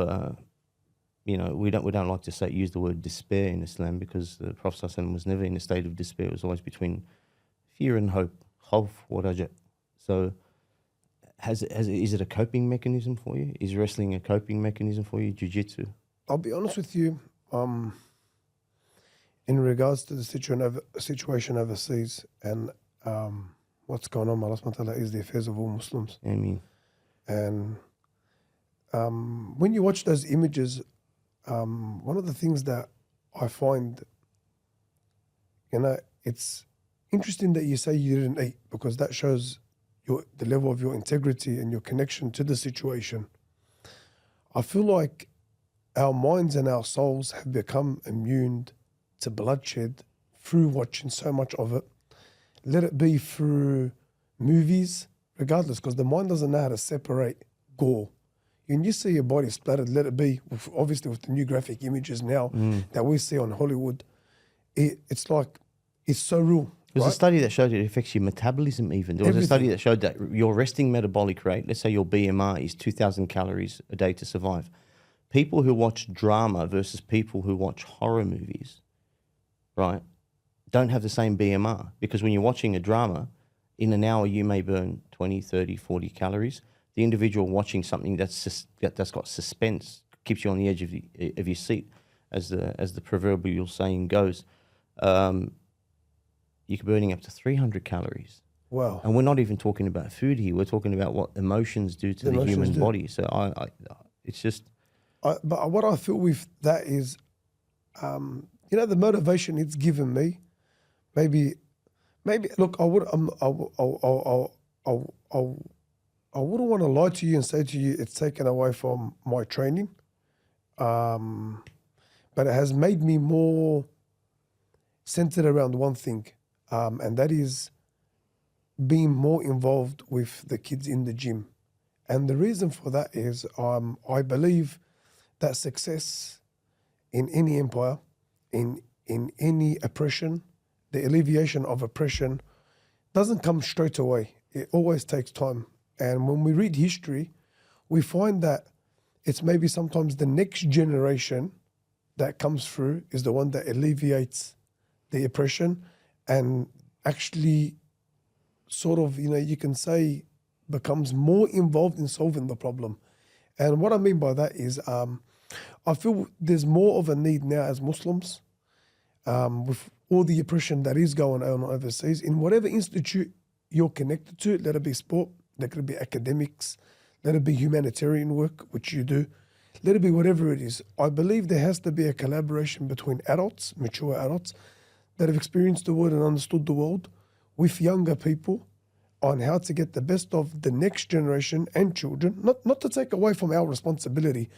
we don't like to use the word despair in Islam, because the Prophet ﷺ was never in a state of despair. It was always between fear and hope. Khawf wa raja. So is it a coping mechanism for you? Is wrestling a coping mechanism for you? Jiu-jitsu? I'll be honest with you. In regards to the situation overseas and what's going on, Allah subhanahu wa ta'ala is the affairs of all Muslims. I mean, and when you watch those images, one of the things that I find, it's interesting that you say you didn't eat, because that shows the level of your integrity and your connection to the situation. I feel like our minds and our souls have become immune to bloodshed through watching so much of it. Let it be through movies, regardless, because the mind doesn't know how to separate gore. When you see your body splattered, let it be, obviously with the new graphic images now that we see on Hollywood, it's like, it's so real. There was a study that showed it affects your metabolism even. There was a study that showed that your resting metabolic rate, let's say your BMR is 2,000 calories a day to survive. People who watch drama versus people who watch horror movies, right, don't have the same BMR, because when you're watching a drama, in an hour you may burn 20, 30, 40 calories. The individual watching something that's got suspense, keeps you on the edge of your seat, as the proverbial saying goes, you're burning up to 300 calories. Wow. And we're not even talking about food here. We're talking about what emotions do to the human body. So it's just... But what I feel with that is, the motivation it's given me, maybe, look, I wouldn't want to lie to you and say to you it's taken away from my training, but it has made me more centered around one thing, and that is being more involved with the kids in the gym. And the reason for that is I believe that success in any empire, in any oppression, the alleviation of oppression doesn't come straight away. It always takes time. And when we read history, we find that it's maybe sometimes the next generation that comes through is the one that alleviates the oppression and actually sort of, you can say, becomes more involved in solving the problem. And what I mean by that is I feel there's more of a need now as Muslims, with all the oppression that is going on overseas, in whatever institute you're connected to, let it be sport, let it be academics, let it be humanitarian work, which you do, let it be whatever it is. I believe there has to be a collaboration between adults, mature adults, that have experienced the world and understood the world, with younger people on how to get the best of the next generation and children, not to take away from our responsibility.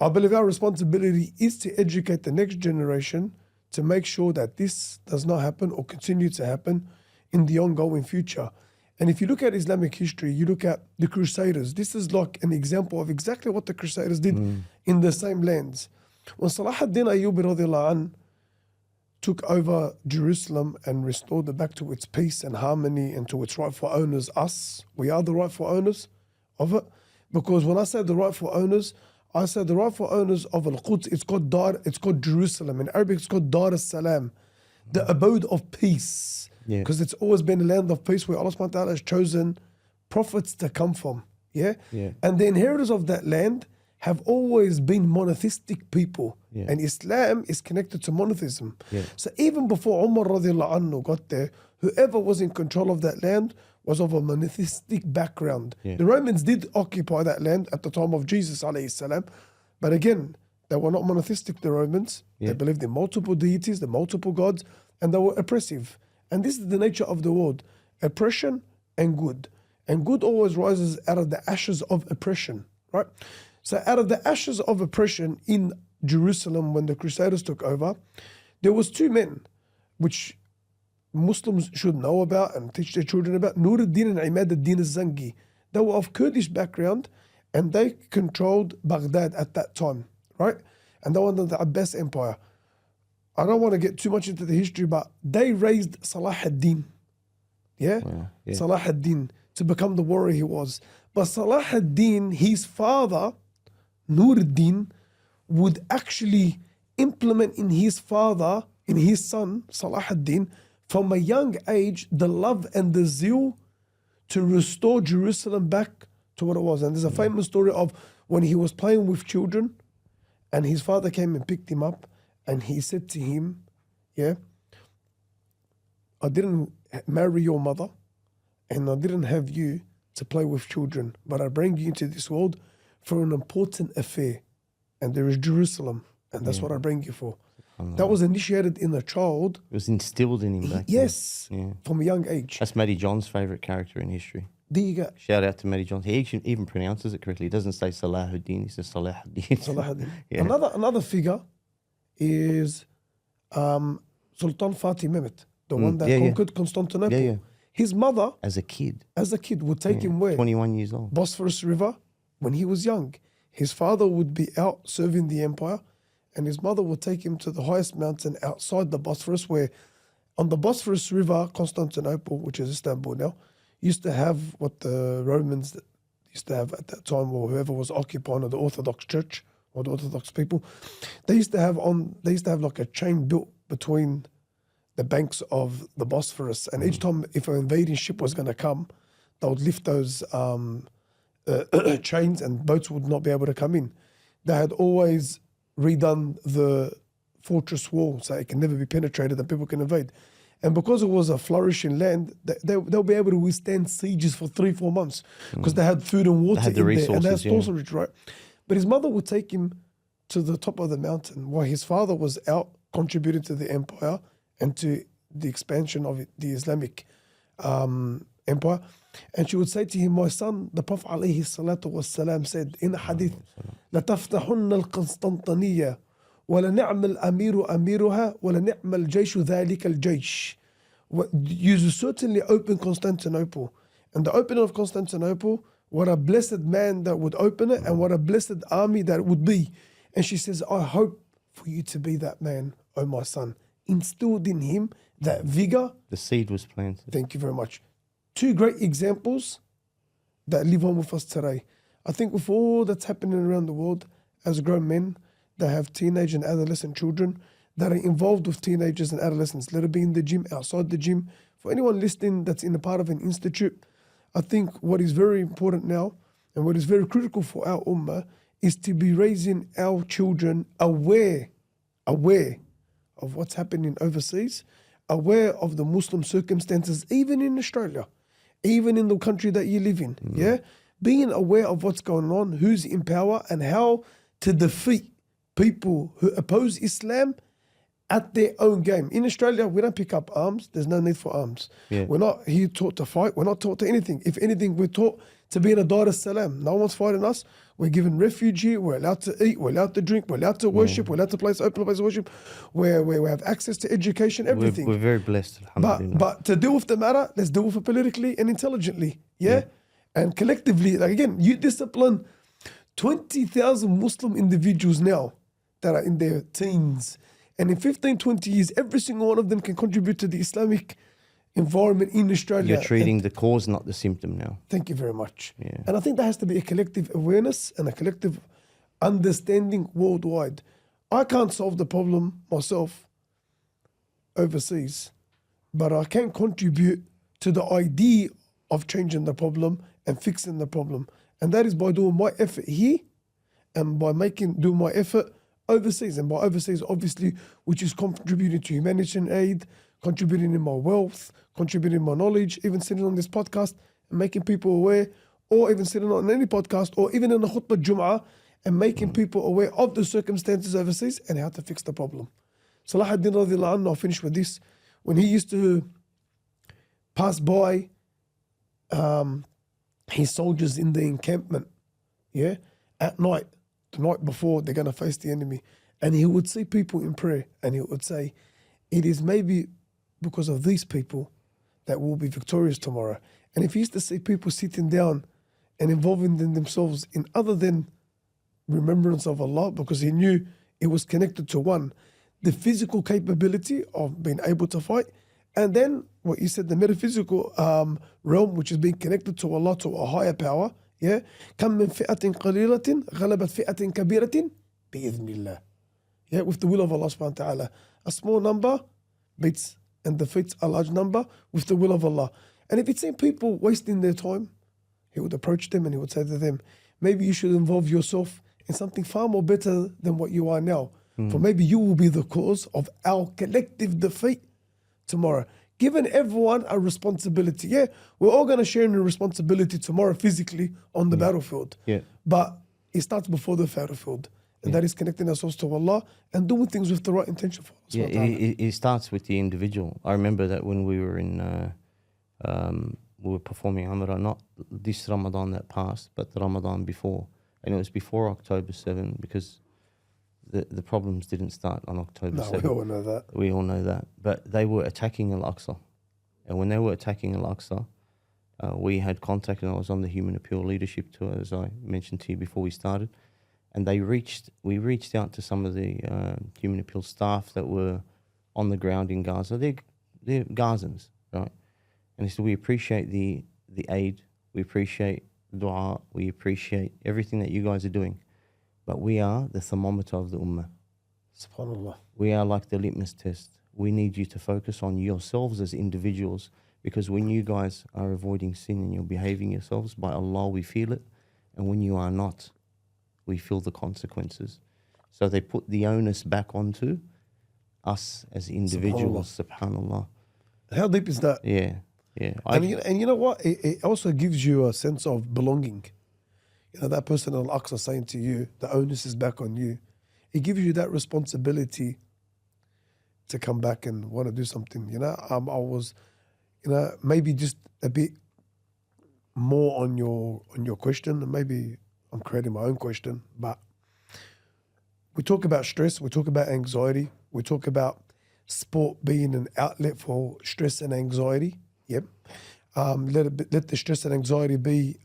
I believe our responsibility is to educate the next generation to make sure that this does not happen or continue to happen in the ongoing future. And if you look at Islamic history, you look at the Crusaders, this is like an example of exactly what the Crusaders did in the same lands. When Salah ad-Din Ayyubi radiallahu anh took over Jerusalem and restored it back to its peace and harmony and to its rightful owners, us, we are the rightful owners of it. Because when I say the rightful owners, I say the rightful owners of Al-Quds, it's called Jerusalem. In Arabic, it's called Dar as-Salam, the abode of peace. Because it's always been a land of peace where Allah subhanahu wa ta'ala has chosen prophets to come from. Yeah? And the inheritors of that land have always been monotheistic people. And Islam is connected to monotheism. So even before Umar radiallahu anhu got there, whoever was in control of that land was of a monotheistic background. The Romans did occupy that land at the time of Jesus alayhi salam. But again, they were not monotheistic, the Romans. They believed in multiple deities, the multiple gods, and they were oppressive. And this is the nature of the world, oppression and good. And good always rises out of the ashes of oppression, right? So out of the ashes of oppression in Jerusalem when the Crusaders took over, there was two men which Muslims should know about and teach their children about, Nur ad-Din and Imad ad-Din al-Zangi. They were of Kurdish background and they controlled Baghdad at that time, right? And they were under the Abbas Empire. I don't want to get too much into the history, but they raised Salah ad-Din, Salah ad-Din, to become the warrior he was. But Salah ad-Din, his father, Nur ad-Din, would actually implement in his father, in his son, Salah ad-Din, from a young age, the love and the zeal to restore Jerusalem back to what it was. And there's a famous story of when he was playing with children and his father came and picked him up and he said to him, I didn't marry your mother and I didn't have you to play with children, but I bring you into this world for an important affair. And there is Jerusalem, and that's what I bring you for. That was initiated in a child. It was instilled in him back then. From a young age. That's Matty John's favourite character in history. There you go. Shout out to Matty John. He even pronounces it correctly. He doesn't say Salahuddin, he says Salahuddin. Salahuddin. Another figure is Sultan Fatih Mehmet, the one that conquered Constantinople. His mother, as a kid, would take him where? 21 years old. Bosphorus River, when he was young. His father would be out serving the empire, and his mother would take him to the highest mountain outside the Bosphorus, where on the Bosphorus River, Constantinople, which is Istanbul now, used to have what the Romans used to have at that time, or whoever was occupying the Orthodox Church or the Orthodox people. They used to have like a chain built between the banks of the Bosphorus, and each time if an invading ship was going to come, they would lift those chains and boats would not be able to come in. They had always redone the fortress wall so it can never be penetrated and people can invade. And because it was a flourishing land, they'll be able to withstand sieges for 3-4 months because they had food and water in there and they had storage, right? But his mother would take him to the top of the mountain while his father was out contributing to the empire and to the expansion of the Islamic empire. And she would say to him, my son, the Prophet alayhi salatu wassalam said in a hadith, لَتَفْتَحُنَّ الْقَسْطَنْطَنِيَّةِ وَلَنِعْمَ الْأَمِيرُ أَمِيرُهَا وَلَنِعْمَ الْجَيْشُ ذَلِكَ الْجَيْشِ. You certainly open Constantinople. And the opening of Constantinople, what a blessed man that would open it and what a blessed army that it would be. And she says, I hope for you to be that man, oh my son. Instilled in him that vigor. The seed was planted. Thank you very much. Two great examples that live on with us today. I think with all that's happening around the world, as grown men that have teenage and adolescent children that are involved with teenagers and adolescents, let it be in the gym, outside the gym, for anyone listening that's in a part of an institute, I think what is very important now and what is very critical for our ummah is to be raising our children aware of what's happening overseas, aware of the Muslim circumstances, even in Australia, even in the country that you live in, yeah? Being aware of what's going on, who's in power, and how to defeat people who oppose Islam at their own game. In Australia, we don't pick up arms. There's no need for arms. Yeah. We're not here taught to fight. We're not taught to anything. If anything, we're taught to be in a dar salam. No one's fighting us. We're given refuge here. We're allowed to eat. We're allowed to drink. We're allowed to worship. We're allowed to open place of worship. Where we have access to education, everything. We're very blessed, alhamdulillah. But to deal with the matter, let's deal with it politically and intelligently. Yeah? And collectively, like again, you discipline 20,000 Muslim individuals now that are in their teens. And in 15, 20 years, every single one of them can contribute to the Islamic environment in Australia. You're treating the cause, not the symptom now. Thank you very much. Yeah. And I think there has to be a collective awareness and a collective understanding worldwide. I can't solve the problem myself overseas, but I can contribute to the idea of changing the problem and fixing the problem. And that is by doing my effort here and by doing my effort overseas. And by overseas, obviously, which is contributing to humanitarian aid, contributing in my wealth, contributing my knowledge, even sitting on this podcast and making people aware, or even sitting on any podcast, or even in a khutbah Jum'ah and making people aware of the circumstances overseas and how to fix the problem. Salah ad-Din radiallahu anhu, I'll finish with this. When he used to pass by his soldiers in the encampment, yeah, at night, the night before they're going to face the enemy, and he would see people in prayer, and he would say, it is maybe because of these people that will be victorious tomorrow. And if he used to see people sitting down and involving themselves in other than remembrance of Allah, because he knew it was connected to one, the physical capability of being able to fight, and then what you said, the metaphysical realm, which is being connected to Allah, to a higher power. Yeah, كم من فئة قليلة غلبت فئة كبيرة بإذن الله. Yeah, with the will of Allah subhanahu wa ta'ala. A small number beats and defeats a large number with the will of Allah. And if he'd seen people wasting their time, he would approach them and he would say to them, maybe you should involve yourself in something far more better than what you are now. For maybe you will be the cause of our collective defeat tomorrow. Given everyone a responsibility. Yeah, we're all going to share in the responsibility tomorrow physically on the battlefield. Yeah. But it starts before the battlefield. And that is connecting ourselves to Allah and doing things with the right intention for Allah. Yeah, it starts with the individual. I remember that when we were we were performing Umrah, not this Ramadan that passed, but the Ramadan before. And it was before October 7 because the problems didn't start on October 7. We all know that. We all know that. But they were attacking Al-Aqsa. And when they were attacking Al-Aqsa, we had contact, and I was on the Human Appeal Leadership Tour, as I mentioned to you before we started. And we reached out to some of the Human Appeal staff that were on the ground in Gaza. They're Gazans, right? And they said, we appreciate the aid, we appreciate dua, we appreciate everything that you guys are doing. But we are the thermometer of the ummah. SubhanAllah. We are like the litmus test. We need you to focus on yourselves as individuals, because when you guys are avoiding sin and you're behaving yourselves, by Allah we feel it. And when you are not, we feel the consequences. So they put the onus back onto us as individuals, subhanAllah. How deep is that? Yeah, yeah. And you know what? It also gives you a sense of belonging. You know, that person in Al-Aqsa saying to you, the onus is back on you. It gives you that responsibility to come back and want to do something. You know, I was, you know, maybe just a bit more on your question, and maybe I'm creating my own question, but we talk about stress, we talk about anxiety, we talk about sport being an outlet for stress and anxiety. Yep. Let the stress and anxiety be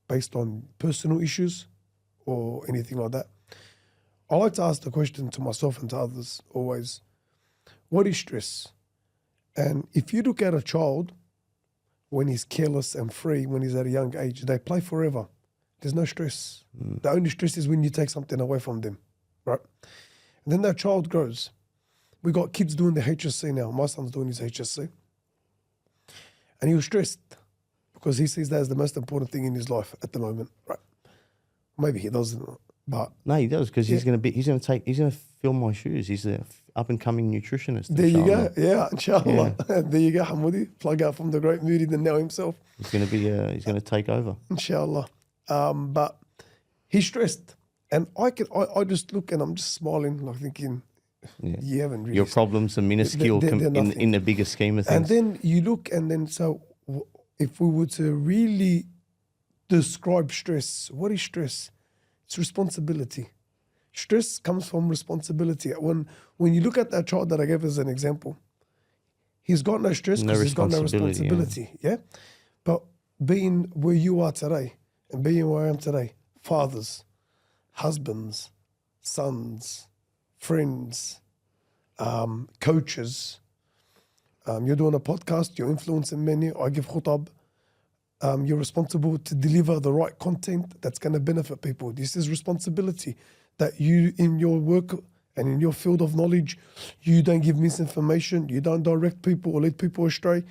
based on personal issues or anything like that. I like to ask the question to myself and to others always, what is stress? And if you look at a child, when he's careless and free, when he's at a young age, they play forever. There's no stress. The only stress is when you take something away from them, right? And then that child grows. We got kids doing the HSC now. My son's doing his HSC. And he was stressed because he sees that as the most important thing in his life at the moment, right? Maybe he doesn't, but No, he does, because he's going to fill my shoes. He's a up and coming nutritionist. there you inshallah. go. Yeah, inshallah. There you go, Moodi. Plug out from the great Moodi, the Dennaoui himself. He's going to be. He's going to take over. Inshallah. But he's stressed. And I just look and I'm just smiling, like thinking, you haven't really. Your problems are minuscule they're nothing. in the bigger scheme of things. And then you look, and then if we were to really describe stress, what is stress? It's responsibility. Stress comes from responsibility. When you look at that child that I gave as an example, he's got no stress because he's got no responsibility. Yeah. But being where you are today and being where I am today, fathers, husbands, sons, friends, coaches. You're doing a podcast, you're influencing many. I give khutab. You're responsible to deliver the right content that's going to benefit people. This is responsibility, that you, in your work and in your field of knowledge, you don't give misinformation, you don't direct people or lead people astray.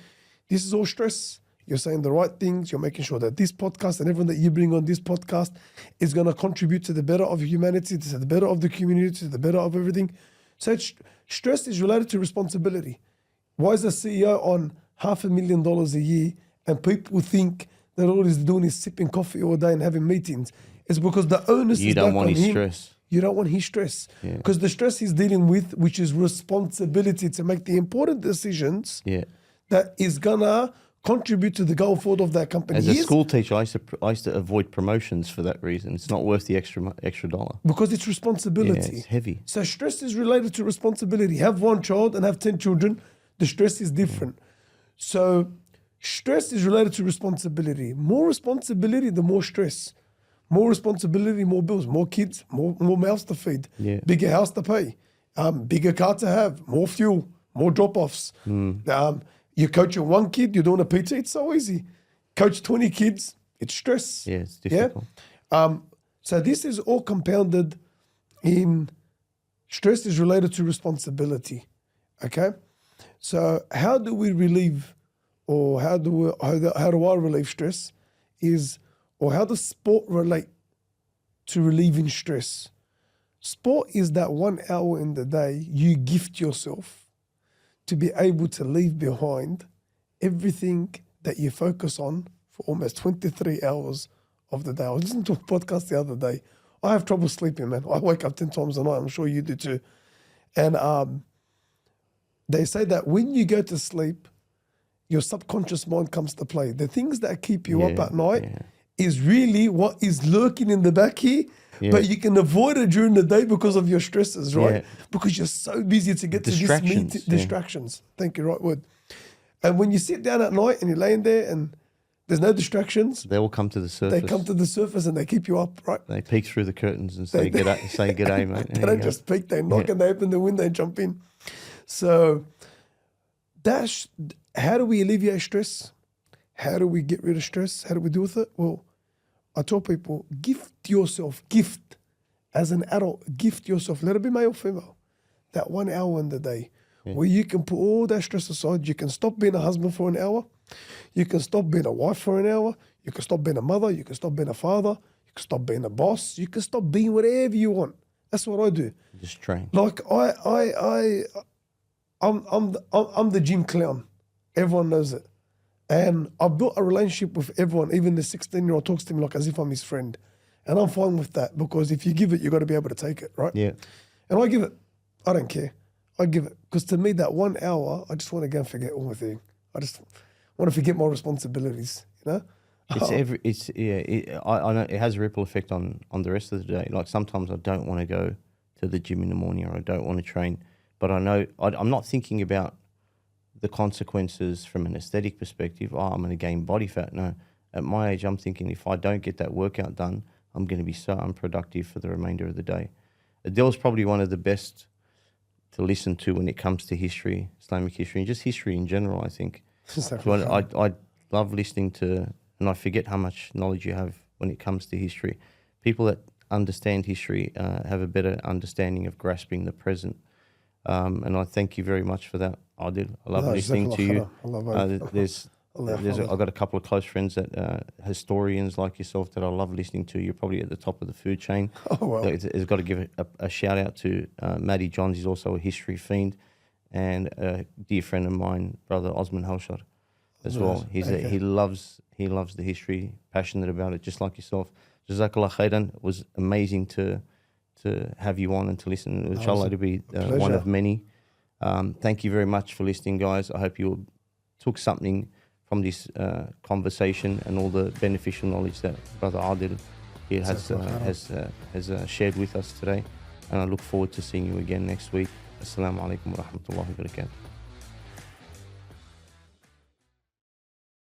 This is all stress. You're saying the right things. You're making sure that this podcast and everyone that you bring on this podcast is going to contribute to the better of humanity, to the better of the community, to the better of everything. So stress is related to responsibility. Why is a CEO on $500,000 a year and people think that all he's doing is sipping coffee all day and having meetings? It's because the onus is back on him. You don't want his stress. You don't want his stress. Because the stress he's dealing with, which is responsibility to make the important decisions that is going to contribute to the goal forward of that company. As a school teacher, I used to avoid promotions for that reason. It's not worth the extra dollar. Because it's responsibility. Yeah, it's heavy. So stress is related to responsibility. Have one child and have 10 children, the stress is different. So stress is related to responsibility. More responsibility, the more stress. More responsibility, more bills. More kids, more mouths to feed. Bigger house to pay. Bigger car to have. More fuel. More drop-offs. You're coaching one kid, you're doing a PT, it's so easy. Coach 20 kids, it's stress. Yeah, it's difficult. So this is all compounded in stress is related to responsibility. Okay? So how do we relieve, or how do I relieve stress or how does sport relate to relieving stress? Sport is that 1 hour in the day you gift yourself to be able to leave behind everything that you focus on for almost 23 hours of the day. I was listening to a podcast the other day. I have trouble sleeping, man. I wake up 10 times a night. I'm sure you do too. And they say that when you go to sleep, your subconscious mind comes to play. The things that keep you up at night is really what is lurking in the back here. But you can avoid it during the day because of your stresses, right? Because you're so busy to get to this meeting. Distractions. Thank you, right word. And when you sit down at night and you're laying there and there's no distractions, they all come to the surface. They come to the surface and they keep you up, right? They peek through the curtains and say g'day, mate. They don't just peek, they knock and they open the window and jump in. So how do we alleviate stress? How do we get rid of stress? How do we deal with it? Well, I tell people, gift as an adult, gift yourself, let it be male or female, that 1 hour in the day where you can put all that stress aside. You can stop being a husband for an hour. You can stop being a wife for an hour. You can stop being a mother. You can stop being a father. You can stop being a boss. You can stop being whatever you want. That's what I do. Just train. Like I'm the gym clown. Everyone knows it. And I've built a relationship with everyone. Even the 16-year-old talks to me like as if I'm his friend. And I'm fine with that because if you give it, you got to be able to take it, right? Yeah. And I give it. I don't care. I give it. Because to me, that 1 hour, I just want to go and forget all my thing. I just want to forget my responsibilities, you know? I know it has a ripple effect on the rest of the day. Like sometimes I don't want to go to the gym in the morning or I don't want to train. But I know I'm not thinking about the consequences from an aesthetic perspective. I'm going to gain body fat. No, at my age, I'm thinking if I don't get that workout done, I'm going to be so unproductive for the remainder of the day. Adel's probably one of the best to listen to when it comes to history, Islamic history, and just history in general, I think. I love listening to, and I forget how much knowledge you have when it comes to history. People that understand history have a better understanding of grasping the present. And I thank you very much for that, Adel. I love listening to you. I've got a couple of close friends that historians like yourself that I love listening to. You're probably at the top of the food chain. Oh, well. I've got to give a shout out to Matty Johns. He's also a history fiend, and a dear friend of mine, brother Osman Halshar, as well. He loves the history, passionate about it, just like yourself. Jazakallah khairan. It was amazing to have you on and to listen. Inshallah, to be one of many. Thank you very much for listening, guys. I hope you took something from this conversation and all the beneficial knowledge that Brother Adel here has shared with us today. And I look forward to seeing you again next week. Assalamu alaikum wa rahmatullahi wa barakatuh.